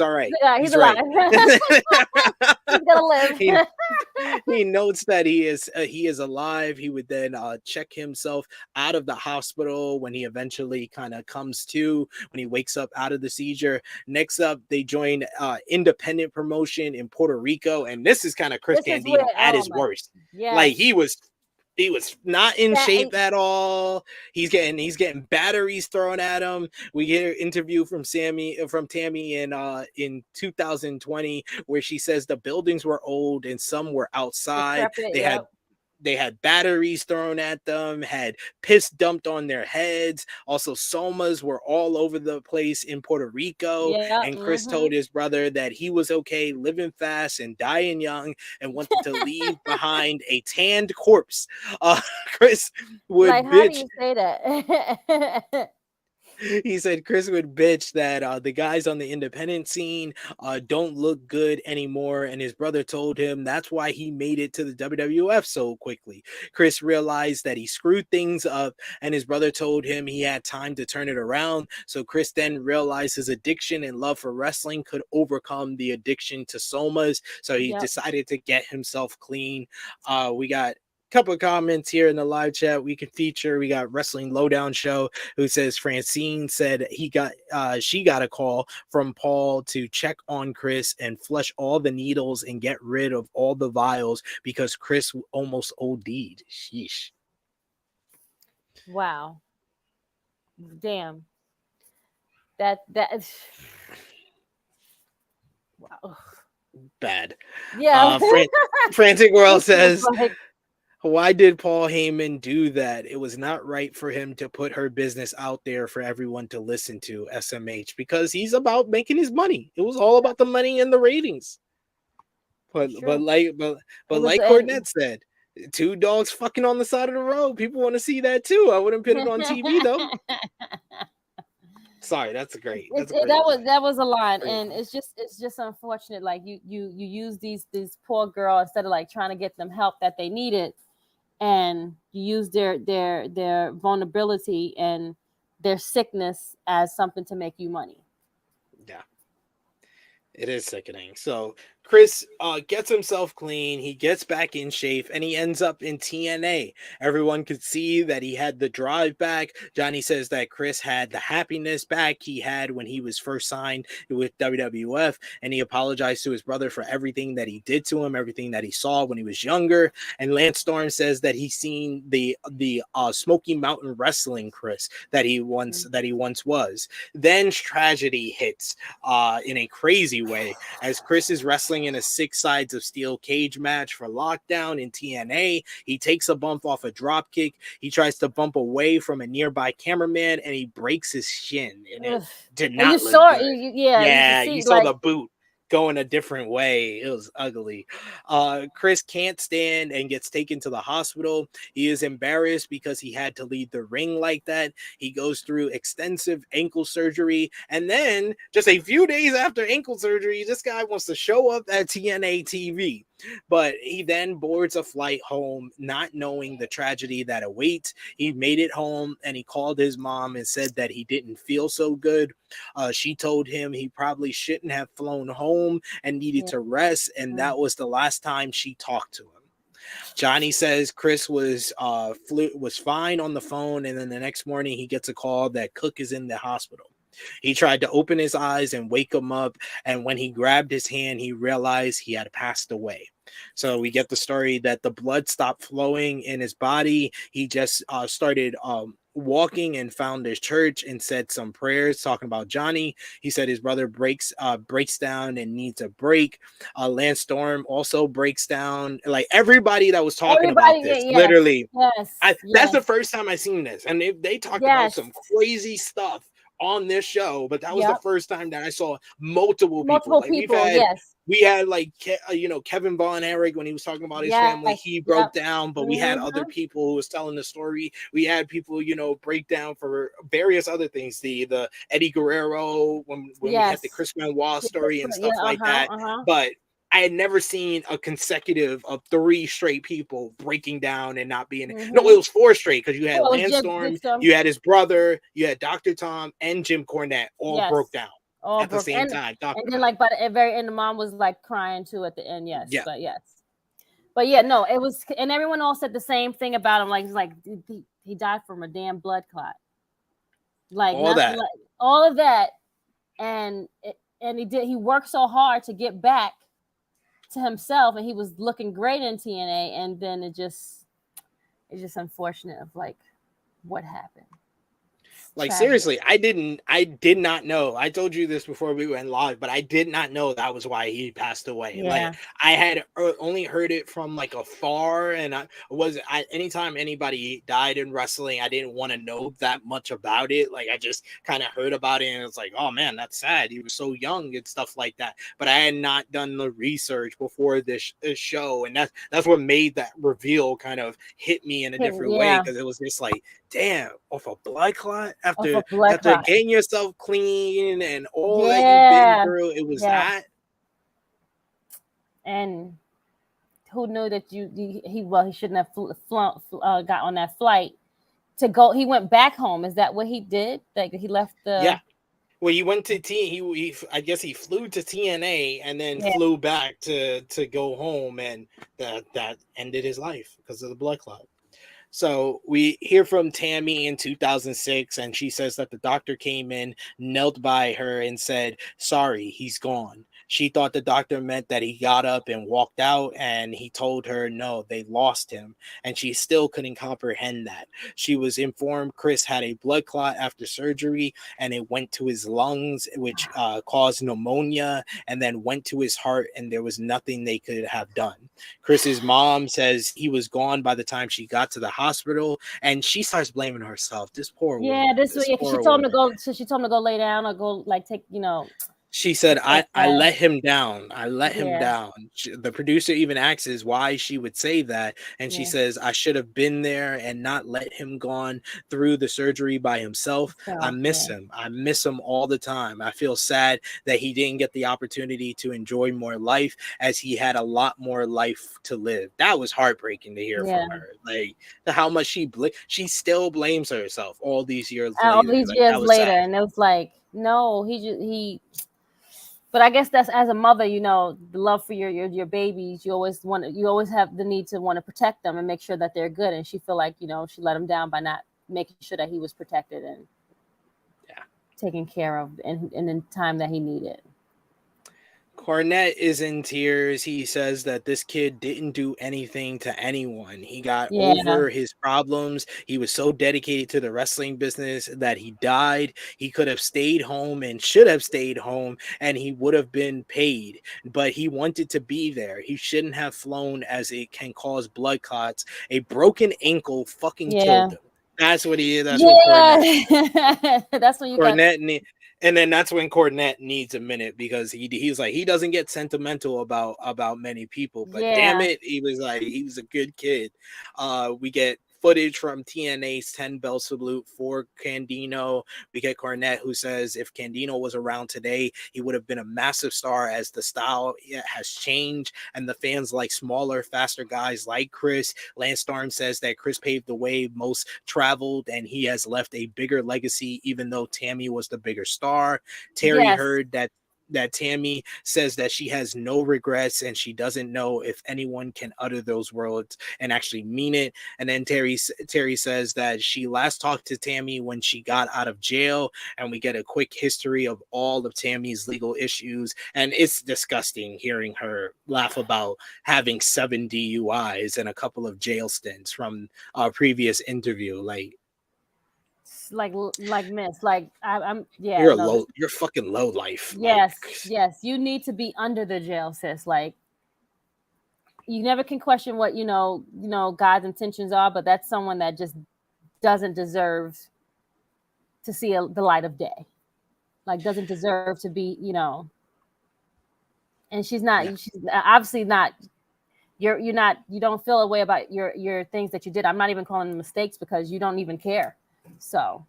all right. Yeah, he's alive. He's gonna live. He notes that he is alive. He would then check himself out of the hospital when he eventually kind of comes to, when he wakes up out of the seizure. Next up, they join independent promotion in Puerto Rico, and this is kind of Chris Candido at his worst. Yeah, like he was not in shape at all. He's getting batteries thrown at him. We get an interview from Tammy in 2020 where she says the buildings were old and some were outside. They had batteries thrown at them, had piss dumped on their heads. Also, somas were all over the place in Puerto Rico. And Chris told his brother that he was okay living fast and dying young and wanted to leave behind a tanned corpse. Chris would bitch. How do you say that? He said Chris would bitch that the guys on the independent scene don't look good anymore, and his brother told him that's why he made it to the WWF so quickly. Chris realized that he screwed things up, and his brother told him he had time to turn it around. So Chris then realized his addiction and love for wrestling could overcome the addiction to somas, so he decided to get himself clean. We got couple of comments here in the live chat we can feature. We got Wrestling Lowdown Show who says Francine said she got a call from Paul to check on Chris and flush all the needles and get rid of all the vials because Chris almost OD'd. Sheesh. Wow. Damn. That wow. Bad. Yeah. Frantic World says why did Paul Heyman do that? It was not right for him to put her business out there for everyone to listen to, SMH, because he's about making his money. It was all about the money and the ratings. But like Cornette said, two dogs fucking on the side of the road. People want to see that too. I wouldn't put it on TV though. Sorry, that was a line, and it's just unfortunate. Like you use these poor girls instead of like trying to get them help that they needed. And you use their vulnerability and their sickness as something to make you money. Yeah, it is sickening. So Chris gets himself clean. He gets back in shape, and he ends up in TNA. Everyone could see that he had the drive back. Johnny says that Chris had the happiness back he had when he was first signed with WWF, and he apologized to his brother for everything that he did to him, everything that he saw when he was younger. And Lance Storm says that he's seen the Smoky Mountain Wrestling Chris that he once was. Then tragedy hits in a crazy way as Chris is wrestling in a 6 sides of steel cage match for Lockdown in TNA. He takes a bump off a drop kick. He tries to bump away from a nearby cameraman and he breaks his shin. And it did not look good. You saw the boot going a different way. It was ugly. Chris can't stand and gets taken to the hospital. He is embarrassed because he had to leave the ring like that. He goes through extensive ankle surgery, and then just a few days after ankle surgery, this guy wants to show up at TNA TV. But he then boards a flight home, not knowing the tragedy that awaits. He made it home and he called his mom and said that he didn't feel so good. She told him he probably shouldn't have flown home and needed to rest, and that was the last time she talked to him. Johnny says Chris was fine on the phone, and then the next morning he gets a call that Cook is in the hospital. He tried to open his eyes and wake him up, and when he grabbed his hand, he realized he had passed away. So we get the story that the blood stopped flowing in his body. He just started walking and found his church and said some prayers talking about Johnny. He said his brother breaks down and needs a break. Lance Storm also breaks down. Like everybody that was talking about this, literally. That's the first time I seen this, and they talked about some crazy stuff on this show, but that was the first time that I saw multiple people. We had like Kevin Von Erich when he was talking about his family, he broke down, but we had other people who was telling the story. We had people break down for various other things, the Eddie Guerrero when we had the Chris Benoit story and stuff like that. But I had never seen a consecutive of 3 straight people breaking down and not being no, it was 4 straight, because you had Lance Storm, you had his brother, you had Dr. Tom and Jim Cornette all broke down at the same time. And then like by the very end, the mom was like crying too at the end. But yeah, no, it was, and everyone all said the same thing about him. Like he died from a damn blood clot. Like all of that, and he worked so hard to get back to himself, and he was looking great in TNA, and then it's just unfortunate of like what happened. Like seriously, I did not know. I told you this before we went live, but I did not know that was why he passed away. Like I had only heard it from like afar, and anytime anybody died in wrestling, I didn't want to know that much about it. Like I just kind of heard about it, and it's like, oh man, that's sad. He was so young and stuff like that. But I had not done the research before this show, and that's what made that reveal kind of hit me in a different way, because it was just like, damn, off a blood clot after getting yourself clean and all that you've been through, it was that. And who knew that he shouldn't have got on that flight to go. He went back home. Is that what he did? Like he left the Well, he went to I guess he flew to TNA and then flew back to go home, and that ended his life because of the blood clot. So we hear from Tammy in 2006, and she says that the doctor came in, knelt by her, and said, "Sorry, he's gone." She thought the doctor meant that he got up and walked out, and he told her, no, they lost him. And she still couldn't comprehend that. She was informed Chris had a blood clot after surgery, and it went to his lungs, which caused pneumonia, and then went to his heart, and there was nothing they could have done. Chris's mom says he was gone by the time she got to the hospital, and she starts blaming herself. This poor woman. She told him to go. So she told him to go lay down or go like take, She said, I let him down. I let him down. The producer even asks why she would say that. And she says, I should have been there and not let him gone through the surgery by himself. I miss him. I miss him all the time. I feel sad that he didn't get the opportunity to enjoy more life, as he had a lot more life to live. That was heartbreaking to hear from her. Like how much she still blames herself all these years later. All these years later. And it was like, no, he But I guess that's as a mother, the love for your babies. You always have the need to want to protect them and make sure that they're good. And she feel like she let him down by not making sure that he was protected and taken care of in the time that he needed. Cornette is in tears. He says that this kid didn't do anything to anyone. He got over his problems. He was so dedicated to the wrestling business that he died. He could have stayed home and should have stayed home, and he would have been paid. But he wanted to be there. He shouldn't have flown, as it can cause blood clots. A broken ankle fucking killed him. That's what he is. That's what Cornette. That's when you Cornette and then that's when Cornette needs a minute, because he's like, he doesn't get sentimental about many people, but damn it, he was a good kid. We get footage from TNA's 10 bell salute for Candido. We get Cornette, who says if Candido was around today, he would have been a massive star, as the style has changed and the fans like smaller, faster guys like Krssi. Lance Storm says that Krssi paved the way most traveled, and he has left a bigger legacy, even though Tammy was the bigger star. Terry heard that Tammy says that she has no regrets and she doesn't know if anyone can utter those words and actually mean it. And then Terry says that she last talked to Tammy when she got out of jail, and we get a quick history of all of Tammy's legal issues. And it's disgusting hearing her laugh about having 7 DUIs and a couple of jail stints from a previous interview. You're fucking low life. Yes, you need to be under the jail, sis. Like, you never can question what God's intentions are, but that's someone that just doesn't deserve to see the light of day. Like, doesn't deserve to be, and she's obviously not. You don't feel a way about your things that you did. I'm not even calling them mistakes because you don't even care. So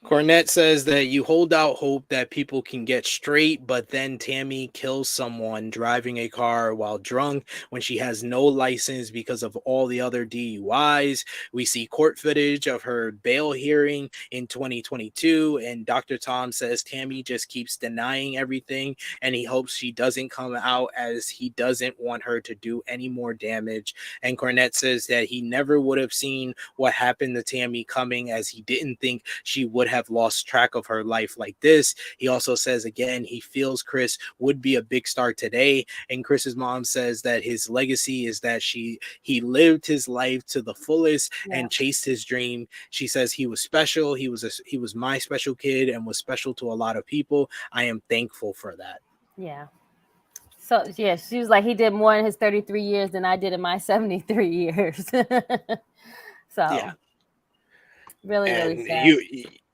Cornette says that you hold out hope that people can get straight, but then Tammy kills someone driving a car while drunk when she has no license because of all the other DUIs. We see court footage of her bail hearing in 2022, and Dr. Tom says Tammy just keeps denying everything, and he hopes she doesn't come out, as he doesn't want her to do any more damage. And Cornette says that he never would have seen what happened to Tammy coming, as he didn't think she would have lost track of her life like this. He also says again he feels Krssi would be a big star today, and Chris's mom says that his legacy is that he lived his life to the fullest and chased his dream. She says he was special. He was my special kid and was special to a lot of people. I am thankful for that. Yeah. So she was like, he did more in his 33 years than I did in my 73 years. So really, really sad.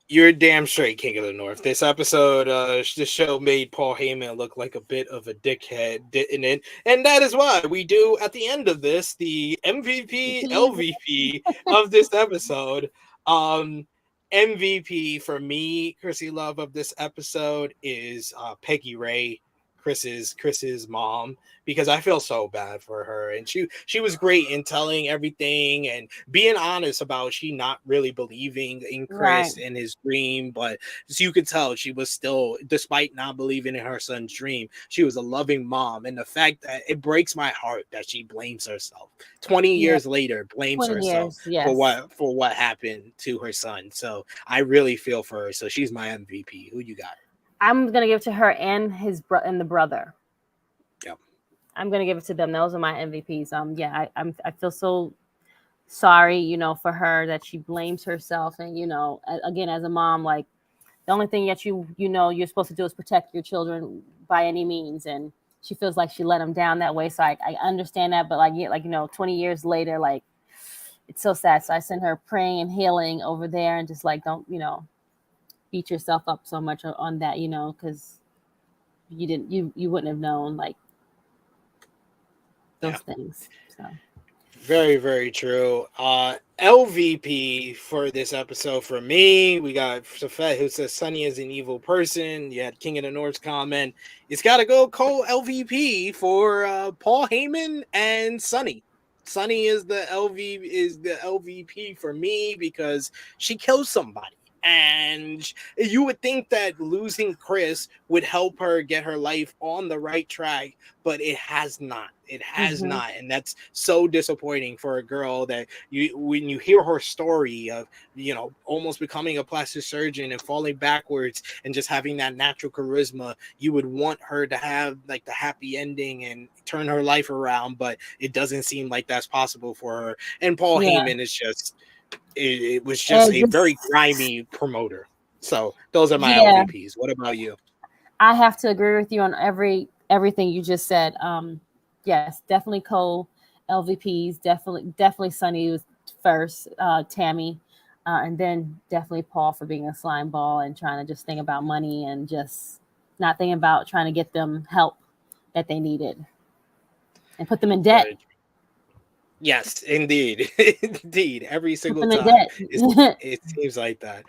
You're damn straight, King of the North. This episode, this show made Paul Heyman look like a bit of a dickhead, didn't it? And that is why we do, at the end of this, the MVP, LVP of this episode. MVP for me, Krssi Love of this episode is Peggy Ray, Chris's mom, because I feel so bad for her, and she was great in telling everything and being honest about she not really believing in Krssi and his dream, but so you could tell she was still, despite not believing in her son's dream, she was a loving mom. And the fact that it breaks my heart that she blames herself 20 years later, blames herself for what happened to her son. So I really feel for her. So she's my MVP. Who you got? I'm gonna give it to her and and the brother. Yep. I'm gonna give it to them. Those are my MVPs. I feel so sorry, for her that she blames herself, and again, as a mom, like, the only thing that you're supposed to do is protect your children by any means, and she feels like she let them down that way. So I understand that, but 20 years later, like, it's so sad. So I send her praying and healing over there, and just don't beat yourself up so much on that, because you wouldn't have known those things. So very, very true. LVP for this episode for me, we got Safet, who says Sunny is an evil person. You had King of the North's comment. It's got to go co-LVP for Paul Heyman and Sunny. Sunny is the LVP for me because she kills somebody. And you would think that losing Chris would help her get her life on the right track, but it has not. It has not. And that's so disappointing for a girl that when you hear her story of, almost becoming a plastic surgeon and falling backwards and just having that natural charisma, you would want her to have like the happy ending and turn her life around, but it doesn't seem like that's possible for her. And Paul Heyman is just, it was just a very grimy promoter. So those are my LVPs. What about you? I have to agree with you on everything you just said. Yes, definitely Cole, LVPs, definitely Sunny was first, Tammy, and then definitely Paul for being a slime ball and trying to just think about money and just not thinking about trying to get them help that they needed and put them in debt. Yes, indeed. Indeed. Every single time. It seems like that.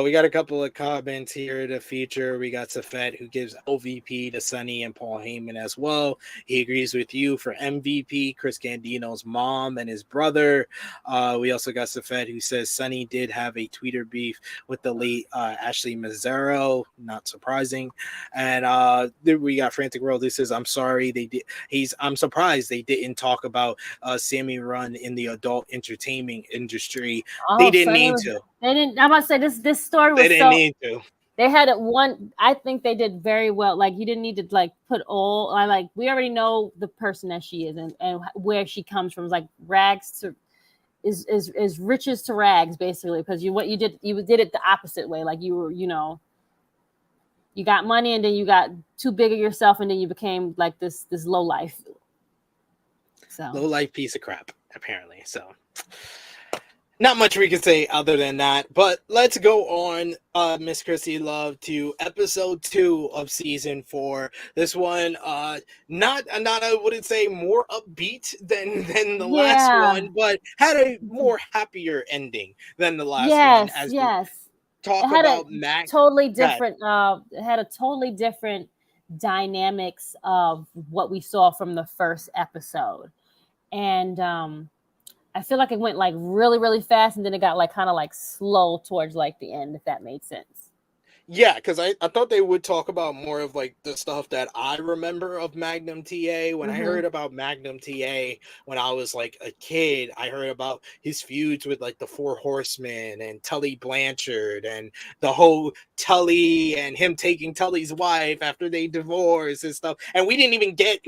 We got a couple of comments here to feature. We got Safet, who gives LVP to Sunny and Paul Heyman as well. He agrees with you for MVP, Chris Candido's mom and his brother. We also got Safet, who says Sunny did have a tweeter beef with the late Ashley Mazzaro. Not surprising. And then we got Frantic World, who says, I'm sorry. I'm surprised they didn't talk about Sammy Run in the adult entertainment industry. They didn't need to. They didn't. I'm about to say this story was. They didn't need to. They had it one. I think they did very well. Like you didn't need to like put all. Like we already know the person that she is and where she comes from. It's like rags to is riches to rags basically because you did it the opposite way. Like you were you got money and then you got too big of yourself and then you became like this low life. So. Low life piece of crap, apparently. So not much we can say other than that. But let's go on, Miss Krssi Love, to episode 2 of season 4. This one, not I wouldn't say more upbeat than the last one, but had a more happier ending than the last one. Yes. Talk about Mac. Totally different. It had a totally different dynamics of what we saw from the first episode. And I feel like it went like really, really fast, and then it got like kind of like slow towards like the end, if that made sense. Yeah, because I thought they would talk about more of like the stuff that I remember of Magnum TA. When I heard about Magnum TA when I was like a kid, I heard about his feuds with like the Four Horsemen and Tully Blanchard and the whole Tully and him taking Tully's wife after they divorced and stuff. And we didn't even get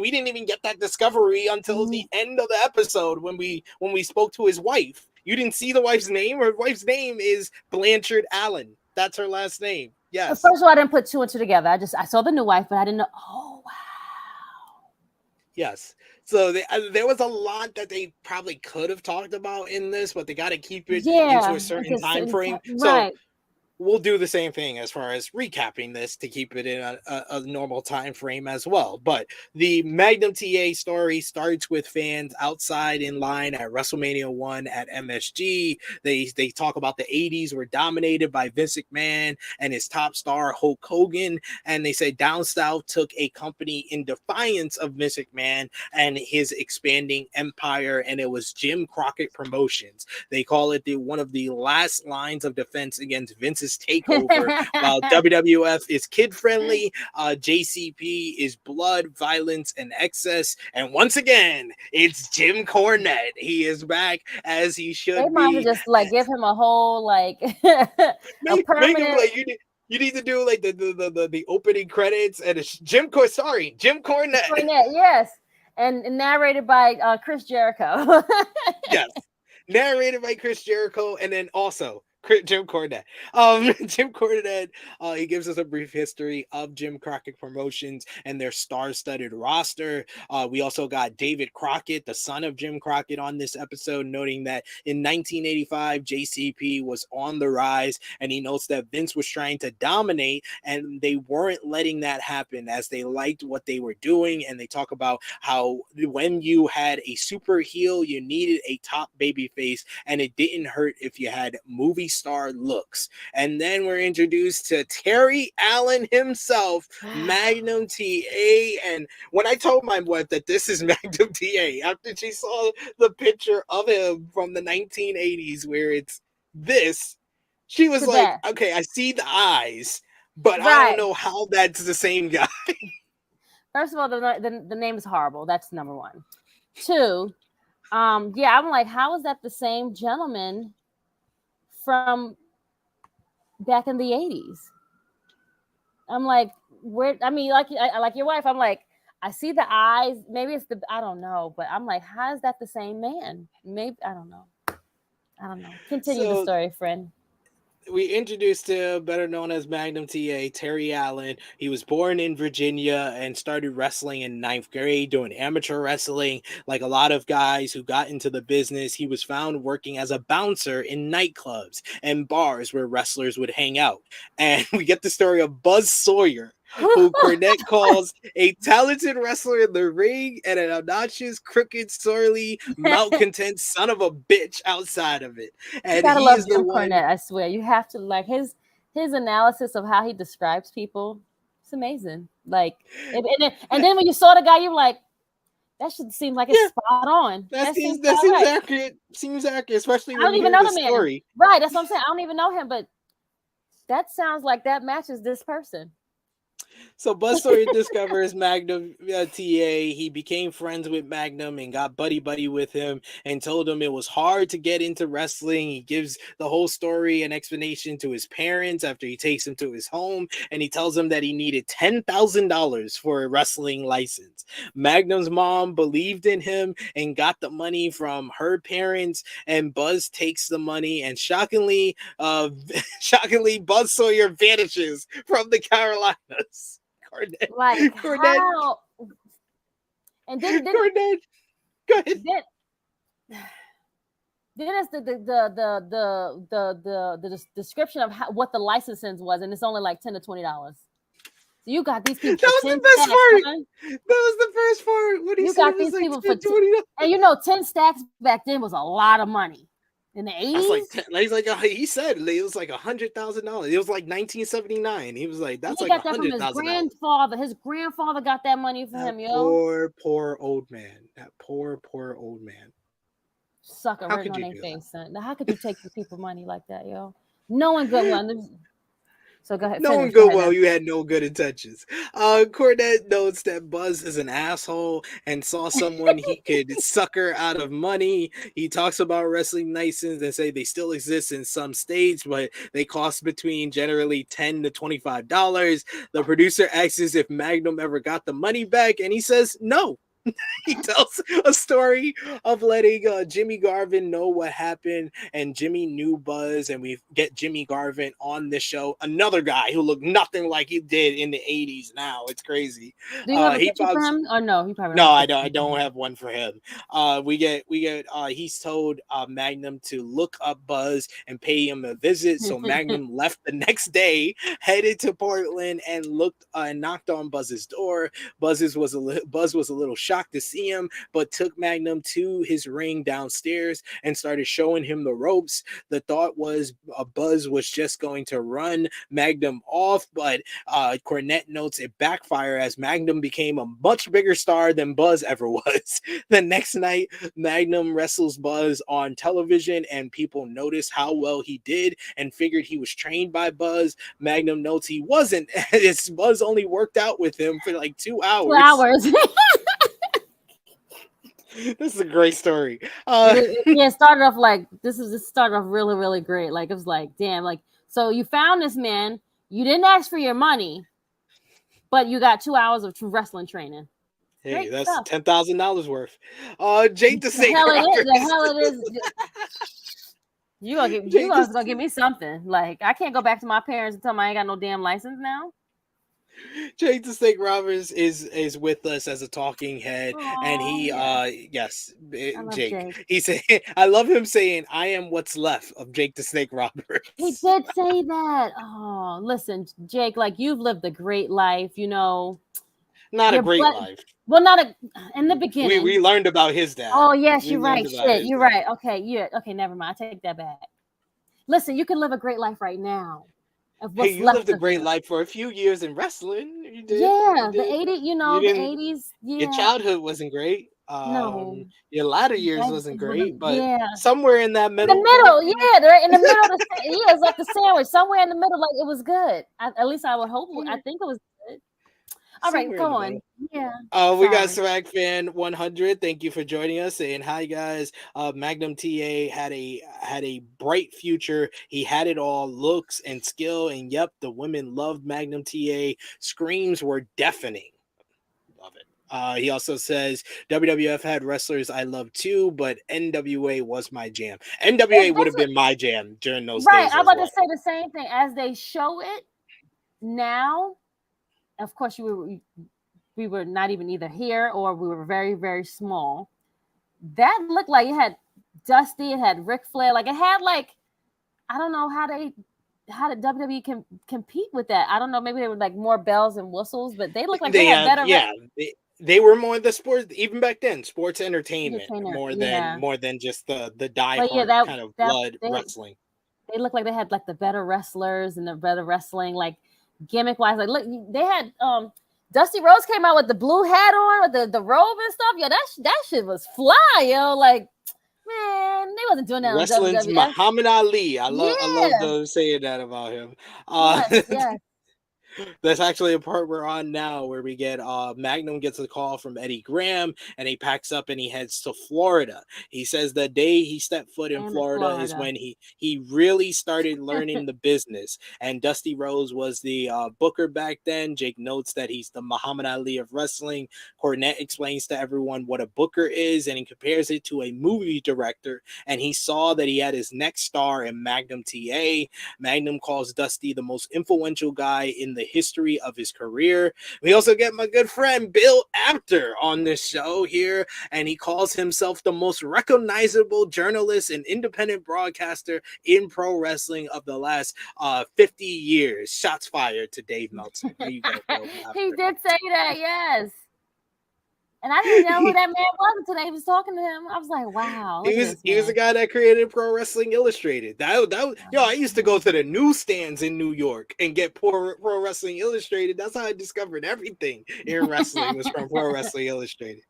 that discovery until the end of the episode when we spoke to his wife. You didn't see the wife's name. Her wife's name is Blanchard Allen. That's her last name. Yes. First of all, I didn't put 2 and 2 together. I saw the new wife, but I didn't know. Oh, wow. Yes. So there was a lot that they probably could have talked about in this, but they got to keep it into a certain time frame. Right. So we'll do the same thing as far as recapping this to keep it in a normal time frame as well. But the Magnum TA story starts with fans outside in line at WrestleMania 1 at MSG. They talk about the 80s were dominated by Vince McMahon and his top star Hulk Hogan. And they say Down South took a company in defiance of Vince McMahon and his expanding empire. And it was Jim Crockett Promotions. They call it one of the last lines of defense against Vince's takeover. While WWF is kid-friendly, JCP is blood, violence, and excess. And once again, it's Jim Cornette. He is back as he should be. They might just like give him a whole like a permanent. Make him, like, you need to do like the opening credits and it's Jim Cornette. Cornette, yes, and narrated by Chris Jericho. Yes, narrated by Chris Jericho, and then also Jim Cornette. Jim Cornette, he gives us a brief history of Jim Crockett Promotions and their star-studded roster. We also got David Crockett, the son of Jim Crockett, on this episode, noting that in 1985, JCP was on the rise, and he notes that Vince was trying to dominate, and they weren't letting that happen as they liked what they were doing, and they talk about how when you had a super heel, you needed a top baby face, and it didn't hurt if you had movie star looks. And then we're introduced to Terry Allen himself, Magnum TA. And when I told my wife that this is Magnum TA, after she saw the picture of him from the 1980s, where it's this She was to like, that. okay, I see the eyes, but I don't Right. know how that's the same guy. First of all, the name is horrible. That's number one. Two, yeah, I'm like, how is that the same gentleman from back in the 80s? I'm like, where? I mean, like, I like your wife. I'm like, I see the eyes. Maybe it's I don't know, but I'm like, how is that the same man? Maybe I don't know. I don't know. Continue the So story, friend. we introduced him, better known as Magnum TA, Terry Allen. He was born in Virginia and started wrestling in 9th grade, doing amateur wrestling. Like a lot of guys who got into the business, he was found working as a bouncer in nightclubs and bars where wrestlers would hang out. And we get the story of Buzz Sawyer, who Cornette calls a talented wrestler in the ring and an obnoxious, crooked, sorely malcontent son of a bitch outside of it. You And gotta he love is the Jim one. Cornette. I swear, you have to like his analysis of how he describes people. It's amazing. Like, and then when you saw the guy, you're like, that should seem like it's spot on. That seems right. accurate. Seems accurate, especially I when don't you even hear know the the man. story. Right, that's what I'm saying. I don't even know him, but that sounds like that matches this person. So Buzz Sawyer discovers Magnum TA. He became friends with Magnum and got buddy with him and told him it was hard to get into wrestling. He gives the whole story and explanation to his parents after he takes him to his home, and he tells him that he needed $10,000 for a wrestling license. Magnum's mom believed in him and got the money from her parents, and Buzz takes the money, and shockingly, Buzz Sawyer vanishes from the Carolinas. Like Cornette. how? And then Cornette. Go ahead. Then it's the description of what the licensing was, and it's only like $10 to $20. So you got these people. That was the best part. That was the first part. What he said was like $10, $20. And you know, 10 stacks back then was a lot of money. In the 80s? He said it was like $100,000. It was like 1979. He was like, that's he like got that from his grandfather. His grandfather got that money for him, yo. Poor old man. That poor old man. Sucker right on their face, son. Now, how could you take people money like that, yo? No one good one. So go ahead. Knowing good well you had no good intentions. Cornette notes that Buzz is an asshole and saw someone he could sucker out of money. He talks about wrestling licenses and say they still exist in some states, but they cost between generally $10 to $25. The producer asks if Magnum ever got the money back, and he says no. He tells a story of letting Jimmy Garvin know what happened, and Jimmy knew Buzz, and we get Jimmy Garvin on this show. Another guy who looked nothing like he did in the 80s. Now it's crazy. Do you have a picture for him? Or no? He probably no, I don't. I don't have one for him. We get. He's told Magnum to look up Buzz and pay him a visit. So Magnum left the next day, headed to Portland, and knocked on Buzz's door. Buzz was a little shocked to see him, but took Magnum to his ring downstairs and started showing him the ropes. The thought was Buzz was just going to run Magnum off, but Cornette notes it backfired as Magnum became a much bigger star than Buzz ever was. The next night, Magnum wrestles Buzz on television, and people noticed how well he did and figured he was trained by Buzz. Magnum notes he wasn't. Buzz only worked out with him for like 2 hours. 2 hours. This is a great story. It started off like this started off really, really great. Like it was like, damn, like so you found this man, you didn't ask for your money, but you got 2 hours of wrestling training. Hey, great that's stuff. $10,000 worth. Jake the Snake. The hell it is. You gonna give me something. Like I can't go back to my parents and tell them I ain't got no damn license now. Jake the Snake Roberts is with us as a talking head. Aww, and he Jake. He said I love him saying I am what's left of Jake the Snake Roberts. He did say that. Oh, listen, Jake, like you've lived a great life, you know. Not a great life. Well, in the beginning. We learned about his dad. Oh, yes, you're right. Shit, you're right. Okay, okay, never mind. I take that back. Listen, you can live a great life right now. Hey, you lived a great life for a few years in wrestling. You did. Yeah, the 80s, the 80s. Yeah. Your childhood wasn't great. No. Your latter years wasn't great, but yeah, somewhere in that in the middle. middle, yeah, they're in the middle of the yeah, it's like the sandwich, somewhere in the middle, like it was good. At least I would hope. I think it was good. All right, Somewhere in go the middle. on. Yeah. We got Sorry. Swag Fan 100. Thank you for joining us. Saying hi, guys. Magnum TA had a bright future. He had it all, looks and skill, and yep, the women loved Magnum TA. Screams were deafening. Love it. He also says WWF had wrestlers I love too, but NWA was my jam. NWA would have been my jam during those Right. days I'm as about well. to say the same thing as they show it now. Of course, we were not even either here or we were very, very small. That looked like it had Dusty, it had Ric Flair, like it had like, I don't know how did WWE compete with that. I don't know, maybe they were like more bells and whistles, but they look like they had better they were more the sports, even back then, sports entertainment entertainer. more Yeah. than just the But yeah, diehard kind of blood they wrestling. they look like they had like the better wrestlers and the better wrestling, like gimmick wise. Like look, they had Dusty Rhodes came out with the blue hat on with the robe and stuff. Yo, that shit was fly, yo. Like, man, they wasn't doing that Wrestling's on WWE. Muhammad Ali. I love Yeah. them saying that about him. Yes. That's actually a part we're on now where we get Magnum gets a call from Eddie Graham and he packs up and he heads to Florida. He says the day he stepped foot in Florida is when he really started learning the business. And Dusty Rhodes was the booker back then. Jake notes that he's the Muhammad Ali of wrestling. Cornette explains to everyone what a booker is and he compares it to a movie director. And he saw that he had his next star in Magnum TA. Magnum calls Dusty the most influential guy in the history of his career. We also get my good friend Bill Apter on this show here, and he calls himself the most recognizable journalist and independent broadcaster in pro wrestling of the last 50 years. Shots fired to Dave Meltzer. There you go, Bill Apter. He did say that, yes. And I didn't know who that man was until they was talking to him. I was like, wow. He was the guy that created Pro Wrestling Illustrated. I used to go to the newsstands in New York and get Pro Wrestling Illustrated. That's how I discovered everything in wrestling was from Pro Wrestling Illustrated.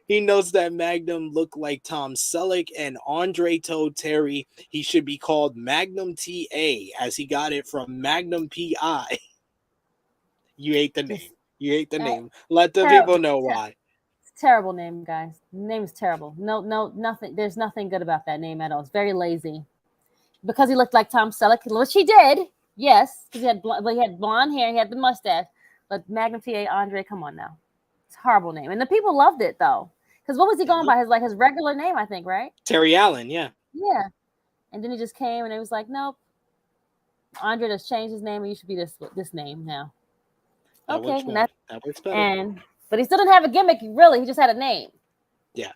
He notes that Magnum looked like Tom Selleck, and Andre told Terry he should be called Magnum TA as he got it from Magnum PI. You hate the name. You hate the name. Let the people know why. It's a terrible name, guys. The name is terrible. No, nothing. There's nothing good about that name at all. It's very lazy. Because he looked like Tom Selleck, which he did. Yes, because he had blonde hair, he had the mustache. But Magnum TA, Andre, come on now. It's a horrible name. And the people loved it, though. Because what was he going by? His regular name, I think, right? Terry Allen, yeah. Yeah. And then he just came and it was like, nope. Andre just changed his name and you should be this name now. That works better. But he still didn't have a gimmick, really. He just had a name. Yeah.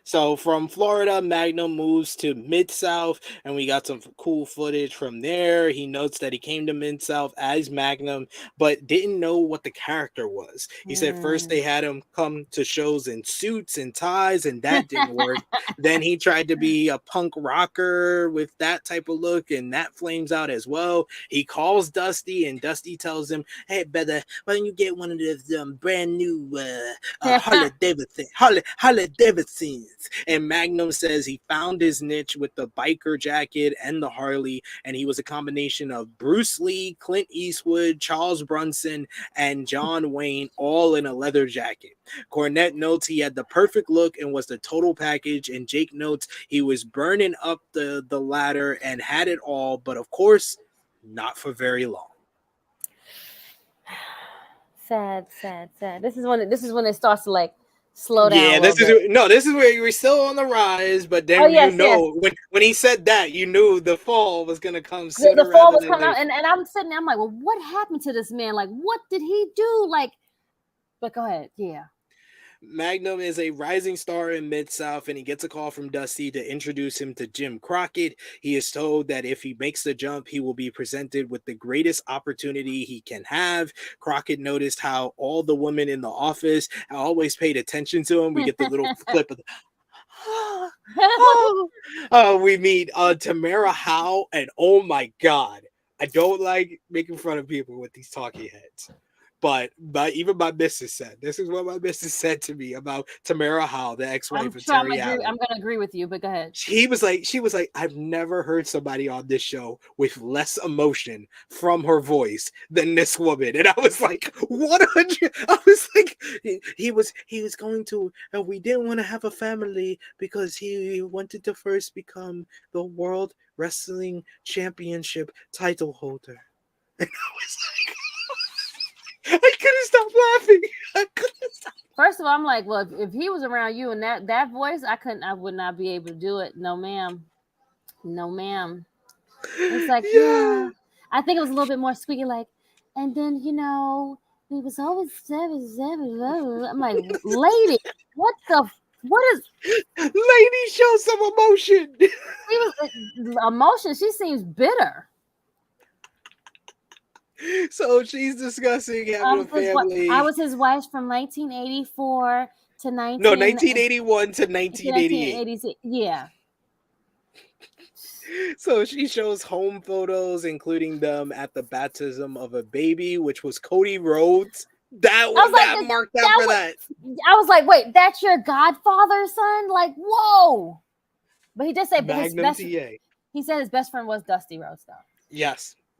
So from Florida, Magnum moves to Mid-South, and we got some cool footage from there. He notes that he came to Mid-South as Magnum, but didn't know what the character was. He said first they had him come to shows in suits and ties, and that didn't work. Then he tried to be a punk rocker with that type of look, and that flames out as well. He calls Dusty, and Dusty tells him, hey, brother, why don't you get one of those brand new Harley Davidsons? And Magnum says he found his niche with the biker jacket and the Harley, and he was a combination of Bruce Lee, Clint Eastwood, Charles Bronson, and John Wayne, all in a leather jacket. Cornette notes he had the perfect look and was the total package, and Jake notes he was burning up the ladder and had it all, but of course, not for very long. Sad. This is when it starts to like slow down. Yeah, this is where you were still on the rise, but then when he said that, you knew the fall was gonna come sooner. The fall was coming out, and I'm sitting there, I'm like, well, what happened to this man? Like, what did he do? Like, but go ahead, yeah. Magnum is a rising star in Mid-South, and he gets a call from Dusty to introduce him to Jim Crockett. He is told that if he makes the jump, he will be presented with the greatest opportunity he can have. Crockett noticed how all the women in the office always paid attention to him. We get the little clip of we meet Tamara Howe, and oh my God, I don't like making fun of people with these talking heads. But even my missus said, this is what my missus said to me about Tamara Howell, the ex-wife of Terry Allen. I'm gonna agree with you, but go ahead. She was like, I've never heard somebody on this show with less emotion from her voice than this woman. And I was like, 100. I was like, he was going to, and we didn't want to have a family because he wanted to first become the World Wrestling Championship title holder. And I was like, I couldn't stop laughing. I couldn't stop. First of all, I'm like, well, if he was around you and that voice, I would not be able to do it. No, ma'am. No, ma'am. It's like, yeah. I think it was a little bit more squeaky, like, and then, you know, it was always 7. I'm like, lady, what is Lady, show some emotion. Emotion. She seems bitter. So she's discussing having a family. I was his wife from 1984 to 1981 to 1988. Yeah. So she shows home photos, including them at the baptism of a baby, which was Cody Rhodes. That was that marked out for that. I was like, wait, that's your godfather, son? Like, whoa. But he did say Magnum TA. He said his best friend was Dusty Rhodes, though.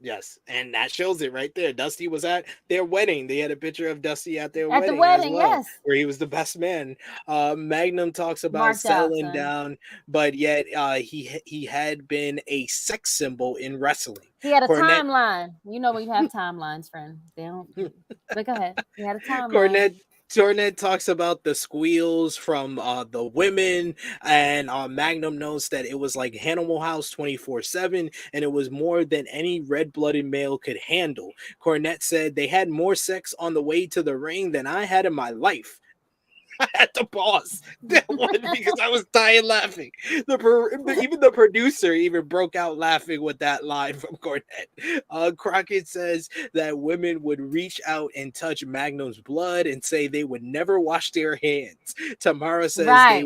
Yes, and that shows it right there. Dusty was at their wedding. They had a picture of Dusty at their wedding. At the wedding, as well, yes. where he was the best man. Magnum talks about settling down, but yet he had been a sex symbol in wrestling. He had a timeline. You know when you have timelines, friend. They don't. But go ahead. He had a timeline. Cornette talks about the squeals from the women, and Magnum notes that it was like Animal House 24/7, and it was more than any red-blooded male could handle. Cornette said they had more sex on the way to the ring than I had in my life. I had to pause that one because I was dying laughing. Even the producer even broke out laughing with that line from Cornette. Crockett says that women would reach out and touch Magnum's blood and say they would never wash their hands. Tamara says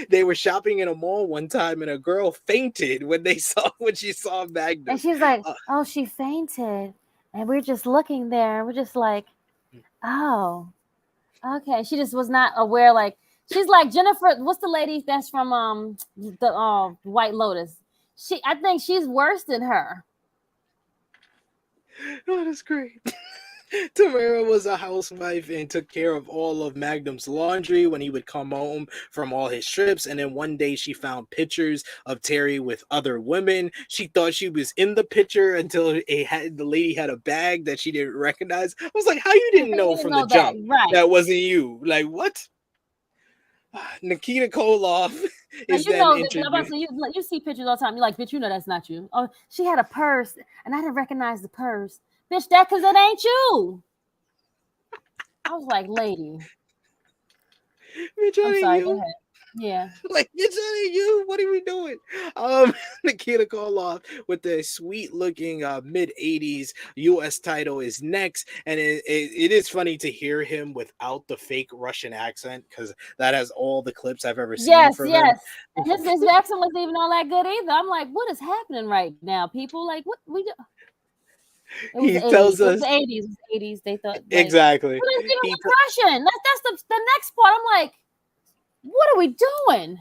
they were shopping in a mall one time and a girl fainted when she saw Magnum. And she's like, oh, she fainted. And we're just looking there. We're just like, oh. Okay, she just was not aware. Like she's like Jennifer. What's the lady that's from the White Lotus? I think she's worse than her. Oh, that's great. Tamara was a housewife and took care of all of Magnum's laundry when he would come home from all his trips. And then one day she found pictures of Terry with other women. She thought she was in the picture until the lady had a bag that she didn't recognize. I was like, how you didn't know from the jump that wasn't you? Like, what? Nikita Koloff is then introduced. You see pictures all the time. You're like, bitch, you know that's not you. Oh, she had a purse, and I didn't recognize the purse. Bitch, because it ain't you. I was like, lady. Bitch, I'm sorry, go ahead. Yeah. Like, bitch, that ain't you. What are we doing? Nikita Koloff with the sweet looking mid-80s US title is next. And it is funny to hear him without the fake Russian accent because that has all the clips I've ever seen from him. And his accent wasn't even all that good either. I'm like, what is happening right now, people? Like, what we do? He tells us it was 80s. They thought exactly. But it's even Russian. That's the next part. I'm like, what are we doing?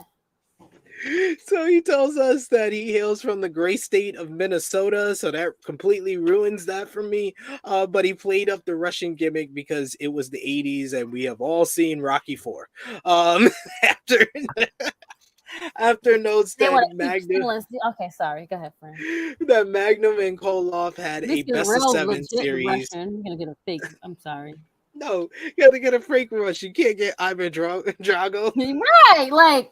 So he tells us that he hails from the great state of Minnesota, so that completely ruins that for me. But he played up the Russian gimmick because it was the 80s, and we have all seen Rocky IV. After notes that Magnum. Okay, sorry. Go ahead, friend. That Magnum and Koloff had a best of 7 series. Russian. You're gonna get a fake. I'm sorry. No, you got to get a fake rush. You can't get Ivan Drago. Right, like.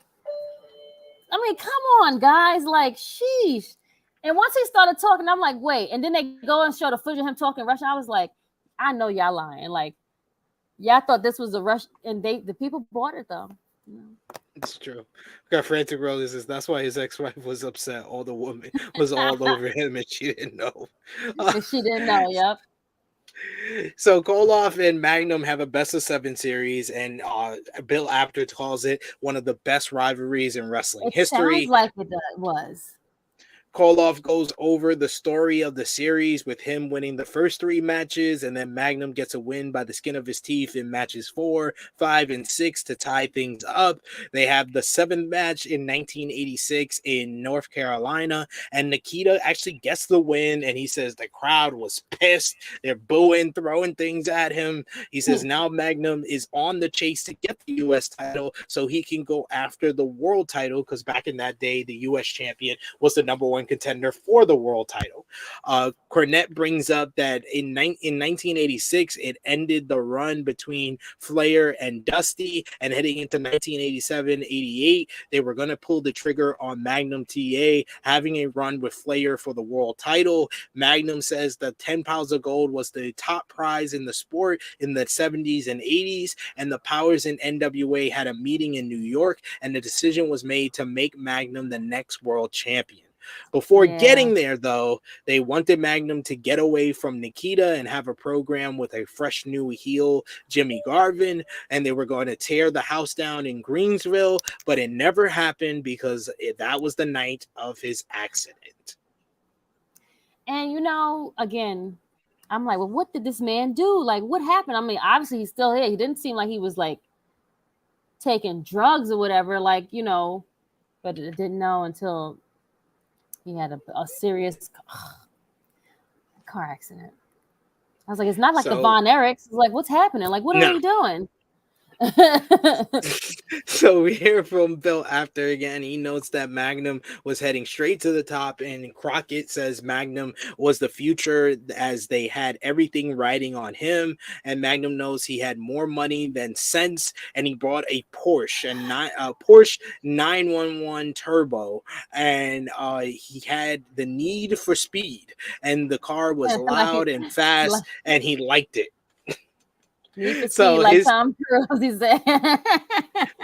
I mean, come on, guys. Like, sheesh. And once he started talking, I'm like, wait. And then they go and show the footage of him talking Russian. I was like, I know y'all lying. Like, y'all thought this was a rush, and the people bought it though. It's true. We got Frantic Rollers. That's why his ex-wife was upset. All the woman was all over him, and she didn't know. And she didn't know. Yep. So Koloff and Magnum have a best of 7 series, and Bill Apter calls it one of the best rivalries in wrestling history. Sounds like it was. Koloff goes over the story of the series with him winning the first 3 matches, and then Magnum gets a win by the skin of his teeth in matches 4, 5, and 6 to tie things up. They have the 7th match in 1986 in North Carolina, and Nikita actually gets the win, and he says the crowd was pissed. They're booing, throwing things at him. He says now Magnum is on the chase to get the U.S. title so he can go after the world title, because back in that day, the U.S. champion was the number 1 contender for the world title. Cornette brings up that in 1986, it ended the run between Flair and Dusty, and heading into 1987-88, they were going to pull the trigger on Magnum TA having a run with Flair for the world title. Magnum says that 10 pounds of gold was the top prize in the sport in the 70s and 80s, and the powers in NWA had a meeting in New York, and the decision was made to make Magnum the next world champion. Before getting there, though, they wanted Magnum to get away from Nikita and have a program with a fresh new heel, Jimmy Garvin, and they were going to tear the house down in Greensville, but it never happened because that was the night of his accident. And, you know, again, I'm like, well, what did this man do? Like, what happened? I mean, obviously he's still here. He didn't seem like he was like taking drugs or whatever, like, you know, but I didn't know until he had a serious car accident. I was like, it's not like the Von Erichs. It's like, what's happening? Like, what are we doing? So we hear from Bill after again. He notes that Magnum was heading straight to the top, and Crockett says Magnum was the future as they had everything riding on him. And Magnum knows he had more money than sense, and he bought a Porsche, Porsche 911 Turbo, and he had the need for speed, and the car was loud and fast, and he liked it. So like Tom Cruise, he said.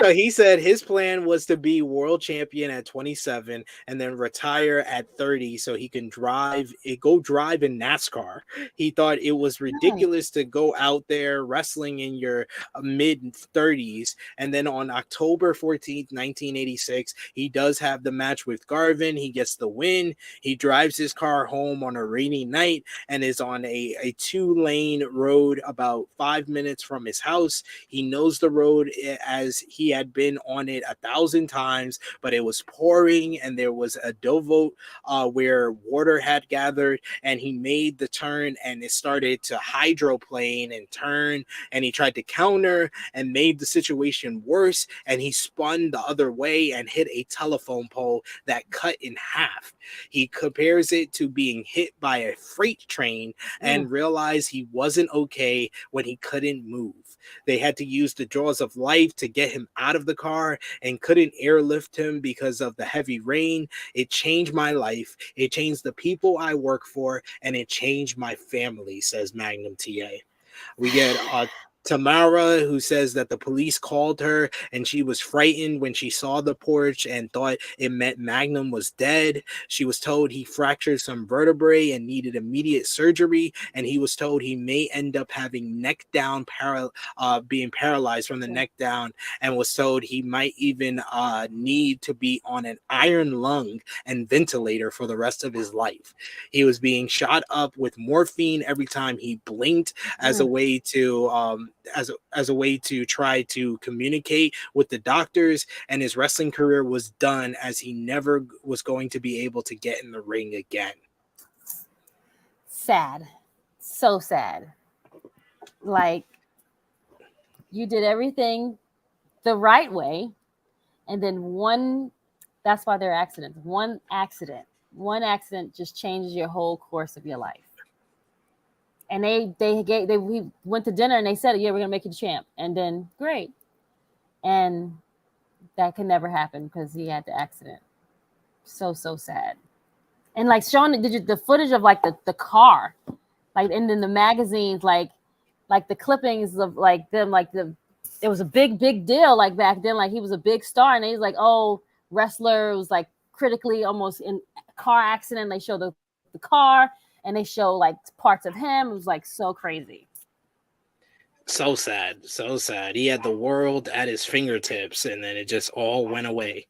So he said his plan was to be world champion at 27 and then retire at 30 so he can go drive in NASCAR. He thought it was ridiculous to go out there wrestling in your mid 30s. And then on October 14th, 1986, he does have the match with Garvin. He gets the win. He drives his car home on a rainy night and is on a 2-lane road about 5 minutes from his house. He knows the road as he had been on it 1,000 times, but it was pouring and there was a dovot where water had gathered, and he made the turn and it started to hydroplane and turn, and he tried to counter and made the situation worse, and he spun the other way and hit a telephone pole that cut in half. He compares it to being hit by a freight train and realized he wasn't okay when he couldn't move. They had to use the jaws of life to get him out of the car and couldn't airlift him because of the heavy rain. It changed my life. It changed the people I work for, and it changed my family, says Magnum TA. We get Tamara, who says that the police called her and she was frightened when she saw the porch and thought it meant Magnum was dead. She was told he fractured some vertebrae and needed immediate surgery, and he was told he may end up having neck down, being paralyzed from the neck down, and was told he might even need to be on an iron lung and ventilator for the rest of his life. He was being shot up with morphine every time he blinked as a way to as a way to try to communicate with the doctors, and his wrestling career was done as he never was going to be able to get in the ring again. Sad. So sad. Like, you did everything the right way, and then that's why there are accidents. One accident just changes your whole course of your life. And we went to dinner and they said, yeah, we're gonna make you the champ. And then great. And that can never happen because he had the accident. So sad. And like showing the footage of like the car, like, and then the magazines, like the clippings of like them, like it was a big deal like back then. Like he was a big star, and he's like, oh, wrestler was like critically almost in a car accident. They show the car. And they show like parts of him. It was like so crazy. So sad. So sad. He had the world at his fingertips, and then it just all went away.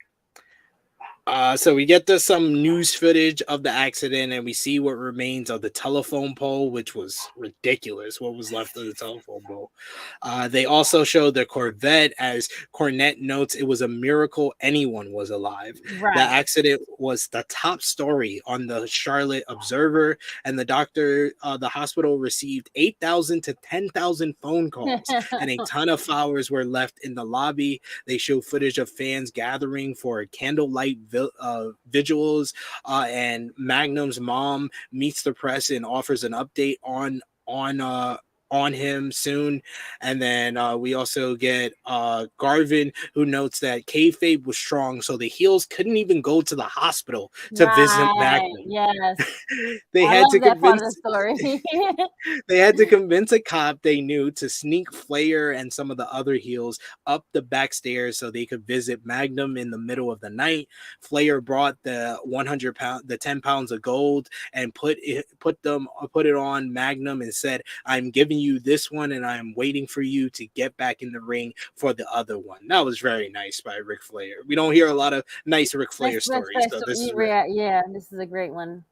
So we get to some news footage of the accident, and we see what remains of the telephone pole, which was ridiculous. What was left of the telephone pole? They also showed the Corvette, as Cornette notes it was a miracle anyone was alive. The Right. accident was the top story on the Charlotte Observer, and the hospital received 8,000 to 10,000 phone calls, and a ton of flowers were left in the lobby. They show footage of fans gathering for candlelight vigils, and Magnum's mom meets the press and offers an update on him soon. And then we also get Garvin, who notes that kayfabe was strong, so the heels couldn't even go to the hospital to visit Right. Magnum. Yes. They I had to love that part of convince the story. they had to convince a cop they knew to sneak Flair and some of the other heels up the back stairs so they could visit Magnum in the middle of the night. Flair brought the 10 pounds of gold and put it on Magnum and said, "I'm giving you this one, and I'm waiting for you to get back in the ring for the other one." That was very nice by Ric Flair. We don't hear a lot of nice Ric Flair stories, so this is yeah, this is a great one.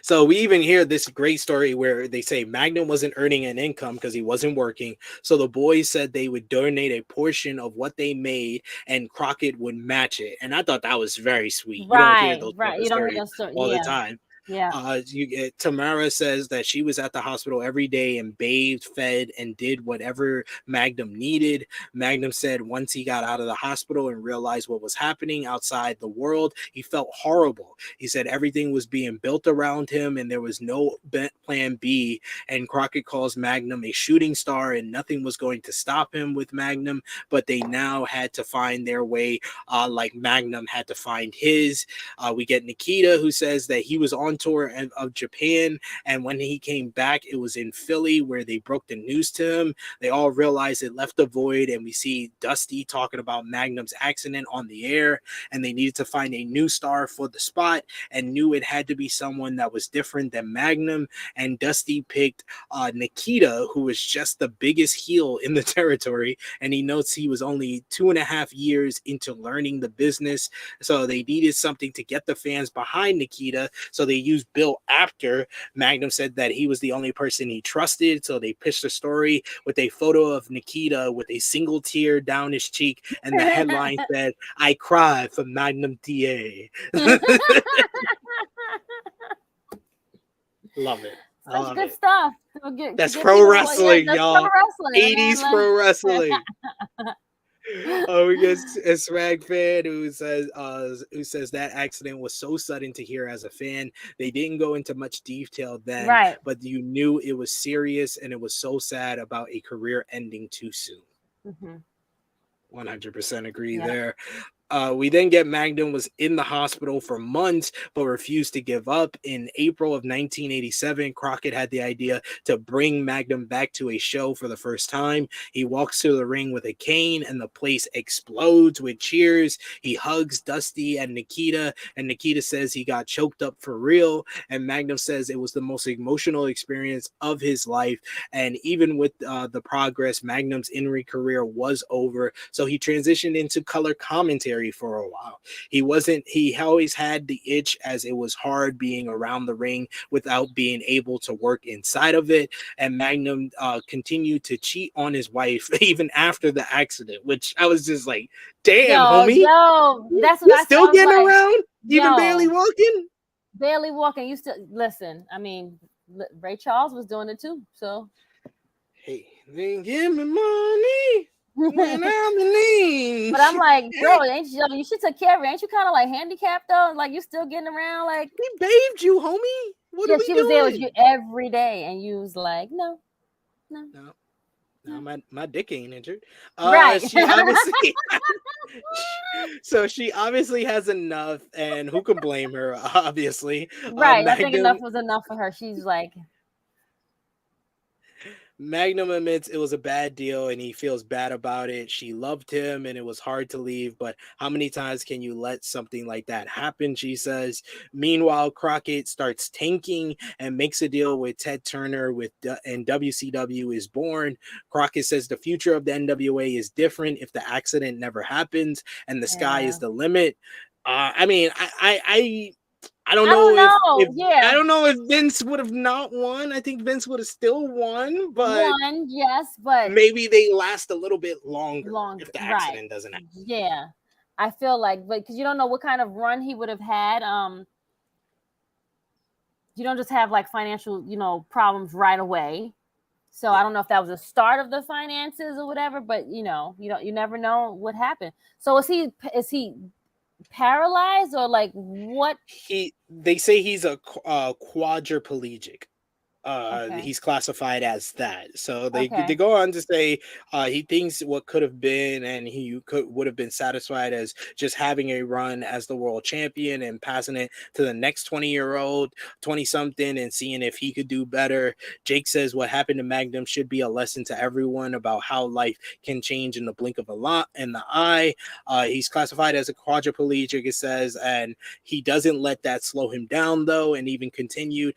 So we even hear this great story where they say Magnum wasn't earning an income because he wasn't working. So the boys said they would donate a portion of what they made and Crockett would match it. And I thought that was very sweet. You don't hear those type of You don't hear stories those stories. all the Yeah. time. Yeah. Tamara says that she was at the hospital every day and bathed, fed, and did whatever Magnum needed. Magnum said once he got out of the hospital and realized what was happening outside the world, he felt horrible. He said everything was being built around him and there was no plan B. And Crockett calls Magnum a shooting star and nothing was going to stop him with Magnum, but they now had to find their way, like Magnum had to find his. We get Nikita, who says that he was on tour of Japan, and when he came back, it was in Philly where they broke the news to him. They all realized it left a void, and we see Dusty talking about Magnum's accident on the air, and they needed to find a new star for the spot and knew it had to be someone that was different than Magnum, and Dusty picked Nikita, who was just the biggest heel in the territory, and he notes he was only 2.5 years into learning the business, so they needed something to get the fans behind Nikita, so they used Bill Apter. Magnum said that he was the only person he trusted, so they pitched a story with a photo of Nikita with a single tear down his cheek, and the headline said, "I cry for Magnum TA." Love it. Such good stuff. That's pro wrestling, y'all. 80s pro wrestling. We get a swag fan who says that accident was so sudden to hear as a fan. They didn't go into much detail then, right, but you knew it was serious and it was so sad about a career ending too soon. 100% agree there. We then get Magnum was in the hospital for months, but refused to give up. In April of 1987, Crockett had the idea to bring Magnum back to a show for the first time. He walks to the ring with a cane, and the place explodes with cheers. He hugs Dusty and Nikita says he got choked up for real. And Magnum says it was the most emotional experience of his life. And even with the progress, Magnum's in-ring career was over. So he transitioned into color commentary for a while. He always had the itch, as it was hard being around the ring without being able to work inside of it. And Magnum continued to cheat on his wife even after the accident, which I was just like, damn, homie. Yo, that's what I still getting like, around? Even barely walking? Barely walking. You still listen. I mean, Ray Charles was doing it too. So hey, then give me money. When I'm lean. But I'm like, bro, you should take care of it. Ain't you kind of like handicapped though? Like you still getting around? Like we bathed you, homie. What are we she doing? was there with you every day, and you was like, no. My dick ain't injured. Right. She obviously so she obviously has enough, and who can blame her? Obviously, right. I think enough was enough for her. She's like. Magnum admits it was a bad deal and he feels bad about it. She loved him and it was hard to leave, but how many times can you let something like that happen, she says. Meanwhile, Crockett starts tanking and makes a deal with Ted Turner and WCW is born. Crockett says the future of the NWA is different if the accident never happens and the sky is the limit. I mean, I don't I don't know know. if I Yeah. don't know if Vince would have not won. I think Vince would have still won, but One, yes, but maybe they last a little bit longer longer. if the Right. accident doesn't happen. Yeah. I feel like, but because you don't know what kind of run he would have had. You don't just have like financial, problems right away. So I don't know if that was the start of the finances or whatever, but you never know what happened. So is he paralyzed or like what? They say he's a quadriplegic. Okay. He's classified as that. So they Okay. go on to say he thinks what could have been, and he would have been satisfied as just having a run as the world champion and passing it to the next 20-year-old, 20 something, and seeing if he could do better. Jake says what happened to Magnum should be a lesson to everyone about how life can change in the blink of an eye. He's classified as a quadriplegic, it says, and he doesn't let that slow him down though, and even continued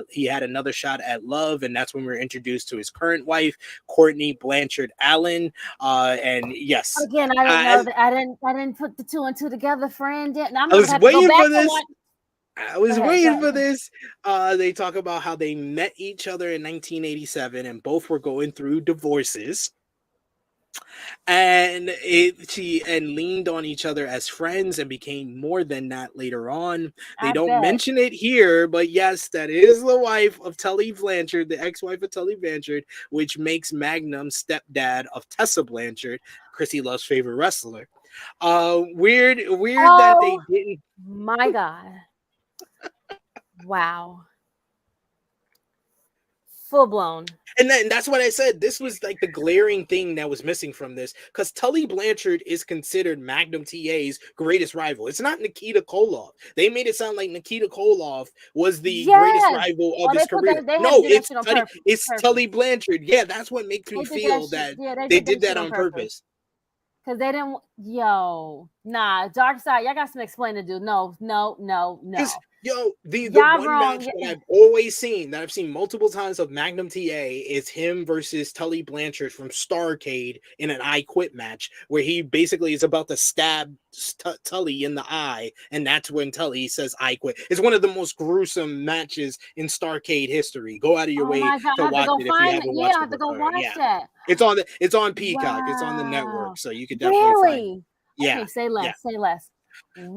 he had another shot at love, and that's when we were introduced to his current wife, Courtney Blanchard Allen. And yes, Again, I didn't know that. I didn't put the two and two together, friend. I'm I gonna was have to go waiting back for and this. watch. I was Go ahead. waiting for this. They talk about how they met each other in 1987 and both were going through divorces. And leaned on each other as friends and became more than that later on. They I don't bet. mention it here, but yes, that is the wife of Tully Blanchard, the ex-wife of Tully Blanchard, which makes Magnum stepdad of Tessa Blanchard, Krssi Love's favorite wrestler. Weird that they Oh didn't. my God! Wow, full blown. And that's what I said. This was like the glaring thing that was missing from this, because Tully Blanchard is considered Magnum TA's greatest rival. It's not Nikita Koloff. They made it sound like Nikita Koloff was the greatest Yes. rival of Oh, his they put that. career. They had to No, do that shit on purpose. it's Tully Blanchard. Yeah, that's what makes me They did that feel shit. that Yeah, they did did that shit on purpose. Because they didn't. Nah. Dark Side, y'all got some explaining to do. No. Because the Y'all one wrong. match that I've always seen, that I've seen multiple times of Magnum TA, is him versus Tully Blanchard from Starrcade in an I Quit match, where he basically is about to stab Tully in the eye, and that's when Tully says I quit. It's one of the most gruesome matches in Starrcade history. Go out of your Oh way my God! to I have to watch go it if you find it. haven't Yeah, watched I it have to go before. watch Yeah, that. it's on Peacock. It's on the network, Wow. so you could definitely find it. Really? Yeah, Okay, say less. yeah. Say less.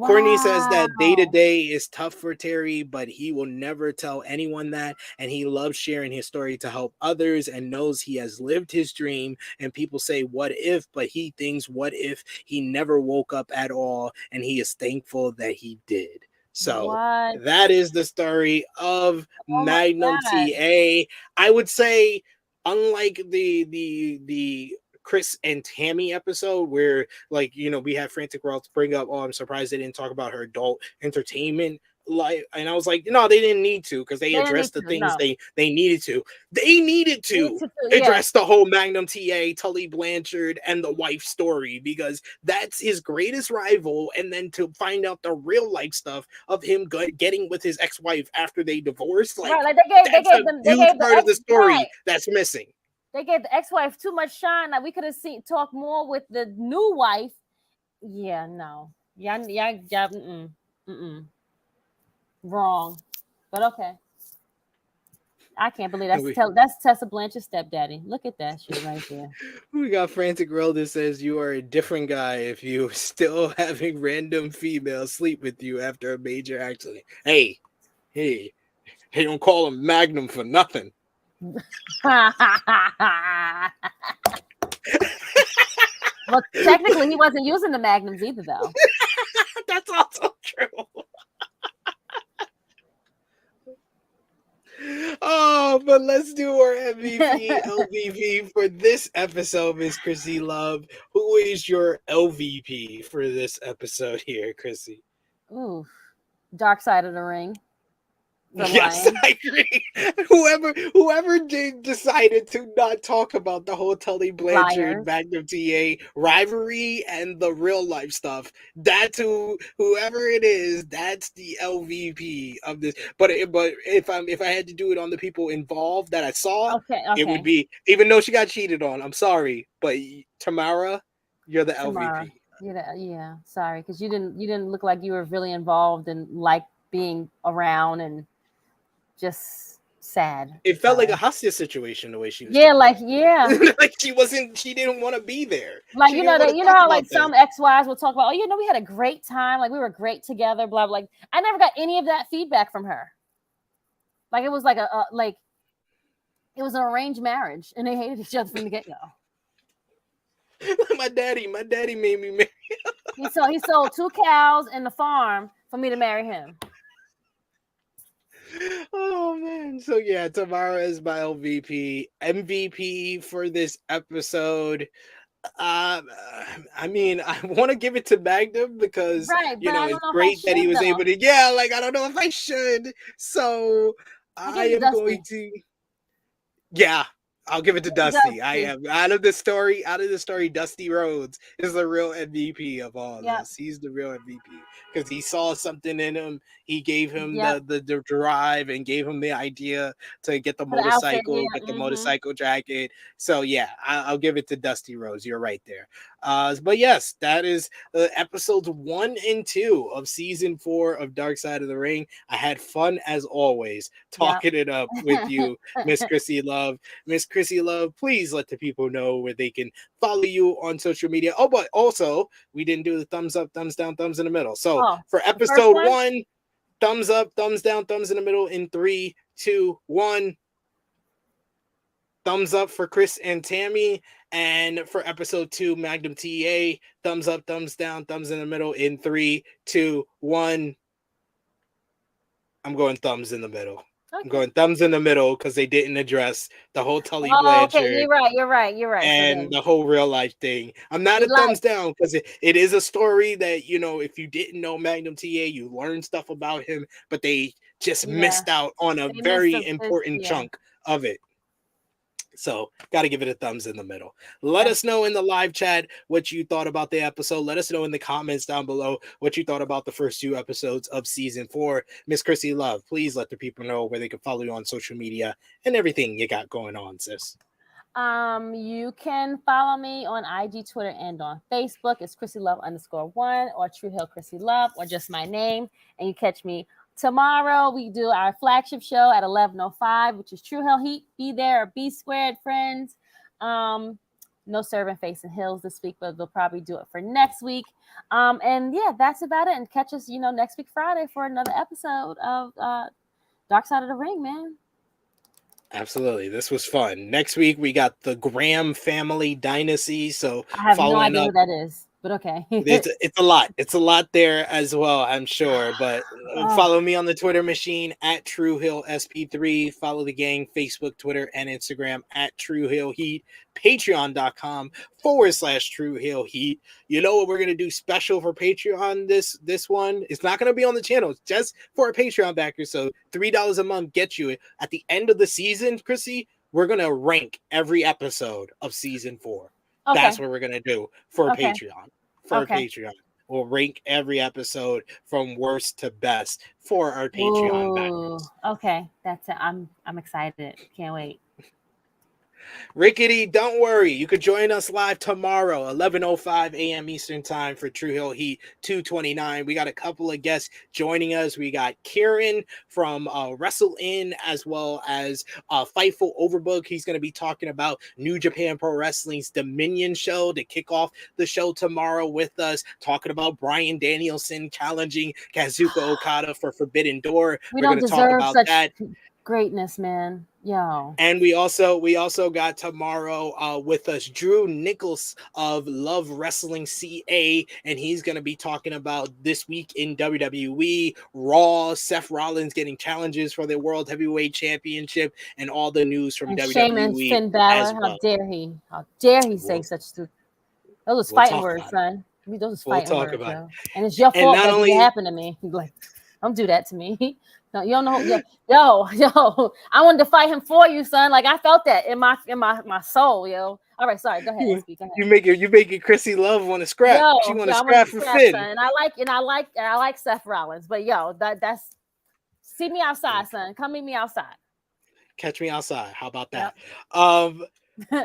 Courtney says that day to Wow. day is tough for Terry, but he will never tell anyone that. And he loves sharing his story to help others and knows he has lived his dream. And people say, what if? But he thinks, what if he never woke up at all? And he is thankful that he did. So What? that is the story of Oh my Magnum God. TA. I would say, unlike the Chris and Tammy episode where, like, we had Frantic World bring up, oh, I'm surprised they didn't talk about her adult entertainment life. And I was like, no, they didn't need to, because they They didn't need addressed the to. things No. they needed to. They needed to Yeah. address the whole Magnum TA, Tully Blanchard, and the wife story, because that's his greatest rival. And then to find out the real life stuff of him getting with his ex-wife after they divorced, like, Right. Like that's a huge part of the story that's missing. They gave the ex-wife too much shine. Like we could have talk more with the new wife. Yeah, no. Yeah. Wrong. But okay. I can't believe that's Tessa Blanchard's stepdaddy. Look at that shit right there. We got Frantic World that says you are a different guy if you still having random females sleep with you after a major accident. Hey, they don't call him Magnum for nothing. Well, technically, he wasn't using the Magnums either, though. That's also true. Oh, but let's do our MVP, LVP for this episode, Miss Krssi Love. Who is your LVP for this episode here, Krssi? Ooh, Dark Side of the Ring. Yes, I agree. Whoever decided to not talk about the whole Tully Blanchard Magnum TA rivalry and the real life stuff, that's whoever it is, that's the LVP of this. But if I had to do it on the people involved that I saw, it would be, even though she got cheated on, I'm sorry, but Tamara, you're the LVP Yeah. Sorry, because you didn't look like you were really involved and like being around and just sad. It felt like a hostage situation the way she was talking. Like she didn't want to be there. Like, she you know, didn't want to you know talk how about like this. some ex-wives will talk about, oh, we had a great time, like we were great together, blah blah. Like I never got any of that feedback from her. Like it was like it was an arranged marriage, and they hated each other from the get-go. my daddy made me marry. He sold 2 cows and the farm for me to marry him. Oh man. So yeah, tomorrow is my MVP for this episode. I mean, I want to give it to Magnum because it's great that he was able to. Yeah, like I don't know if I should. So I am going to. Yeah, I'll give it to Dusty. I am out of the story. Dusty Rhodes is the real MVP of all this. He's the real MVP because he saw something in him. He gave him the drive and gave him the idea to get the motorcycle, get the motorcycle jacket. So yeah, I'll give it to Dusty Rhodes. You're right there. But yes, that is episodes 1 and 2 of season 4 of Dark Side of the Ring. I had fun as always talking it up with you, Miss Krssi Love. Miss Krssi Love, please let the people know where they can follow you on social media. Oh, but also we didn't do the thumbs up, thumbs down, thumbs in the middle. So for episode 1, thumbs up, thumbs down, thumbs in the middle in 3, 2, 1. Thumbs up for Chris and Tammy. And for episode 2, Magnum TA, thumbs up, thumbs down, thumbs in the middle in 3, 2, 1. I'm going thumbs in the middle. Okay. I'm going thumbs in the middle because they didn't address the whole Tully Blanchard. Okay, you're right. And the whole real life thing. I'm not a thumbs down because it is a story that, if you didn't know Magnum TA, you learned stuff about him, but they just missed out on a very important chunk of it. So, got to give it a thumbs in the middle. Let us know in the live chat what you thought about the episode. Let us know in the comments down below what you thought about the first 2 episodes of season 4. Miss Krssi Love, please let the people know where they can follow you on social media and everything you got going on, sis. You can follow me on IG, Twitter, and on Facebook. It's Krssi Love _1 or True Hill Krssi Love or just my name. And you catch me tomorrow. We do our flagship show at 11:05, which is True Hill Heat. Be there or be squared, friends. No serving Facing Hills this week, but we'll probably do it for next week. And yeah, that's about it. And catch us, next week Friday for another episode of Dark Side of the Ring, man. Absolutely. This was fun. Next week, we got the Graham family dynasty. So I have no idea what that is, but okay. It's a lot. It's a lot there as well, I'm sure. But follow me on the Twitter machine at TrueHillSP3. Follow the gang, Facebook, Twitter, and Instagram at True Hill Heat. Patreon.com/True Hill Heat. You know what we're gonna do special for Patreon this one? It's not gonna be on the channel, it's just for a Patreon backer. So $3 a month gets you it. At the end of the season, Krssi, we're gonna rank every episode of season 4. Okay. That's what we're gonna do for Patreon. Patreon. We'll rank every episode from worst to best for our Patreon backers. Okay. That's it. I'm excited. Can't wait. Rickety, don't worry. You could join us live tomorrow, 11:05 a.m. Eastern Time for True Hill Heat 229. We got a couple of guests joining us. We got Kieran from Wrestle In, as well as Fightful Overbook. He's going to be talking about New Japan Pro Wrestling's Dominion show to kick off the show tomorrow with us, talking about Bryan Danielson challenging Kazuchika Okada for Forbidden Door. We're going to talk about that. Greatness, man. Yo. And we also got tomorrow with us Drew Nichols of Love Wrestling CA, and he's going to be talking about this week in WWE, Raw, Seth Rollins getting challenges for the World Heavyweight Championship, and all the news from WWE. Sheamus, Finn Balor, how dare he? How dare he say such stupid? Those are fighting words, son. Those are fighting words, bro. And it's your fault that it happened to me. Like, don't do that to me. No, you don't know. Yo, I wanted to fight him for you, son. Like I felt that in my soul, yo. All right, sorry. Go ahead. Go ahead. You make it Krssi Love want to scrap. She want to scrap for Finn. Son. And I like Seth Rollins, but yo, that's see me outside, son. Come meet me outside. Catch me outside. How about that? Yep.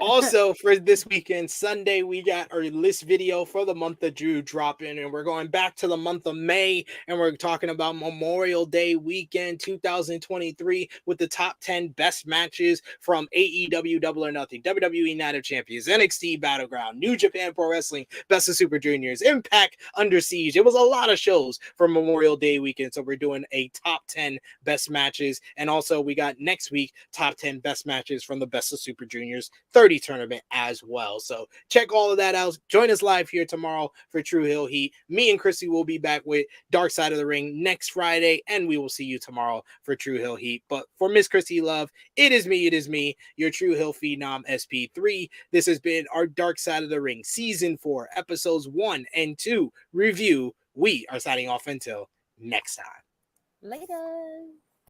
Also, for this weekend, Sunday, we got our list video for the month of June dropping, and we're going back to the month of May, and we're talking about Memorial Day weekend 2023 with the top 10 best matches from AEW Double or Nothing, WWE Night of Champions, NXT Battleground, New Japan Pro Wrestling, Best of Super Juniors, Impact Under Siege. It was a lot of shows for Memorial Day weekend, so we're doing a top 10 best matches, and also we got next week top 10 best matches from the Best of Super Juniors 30 tournament as well. So check all of that out. Join us live here tomorrow for True Hill Heat. Me and Krssi will be back with Dark Side of the Ring next Friday, and we will see you tomorrow for True Hill Heat. But for Miss Krssi Love, it is me, your True Hill Phenom SP3. This has been our Dark Side of the Ring Season 4, Episodes 1 and 2 review. We are signing off until next time. Later.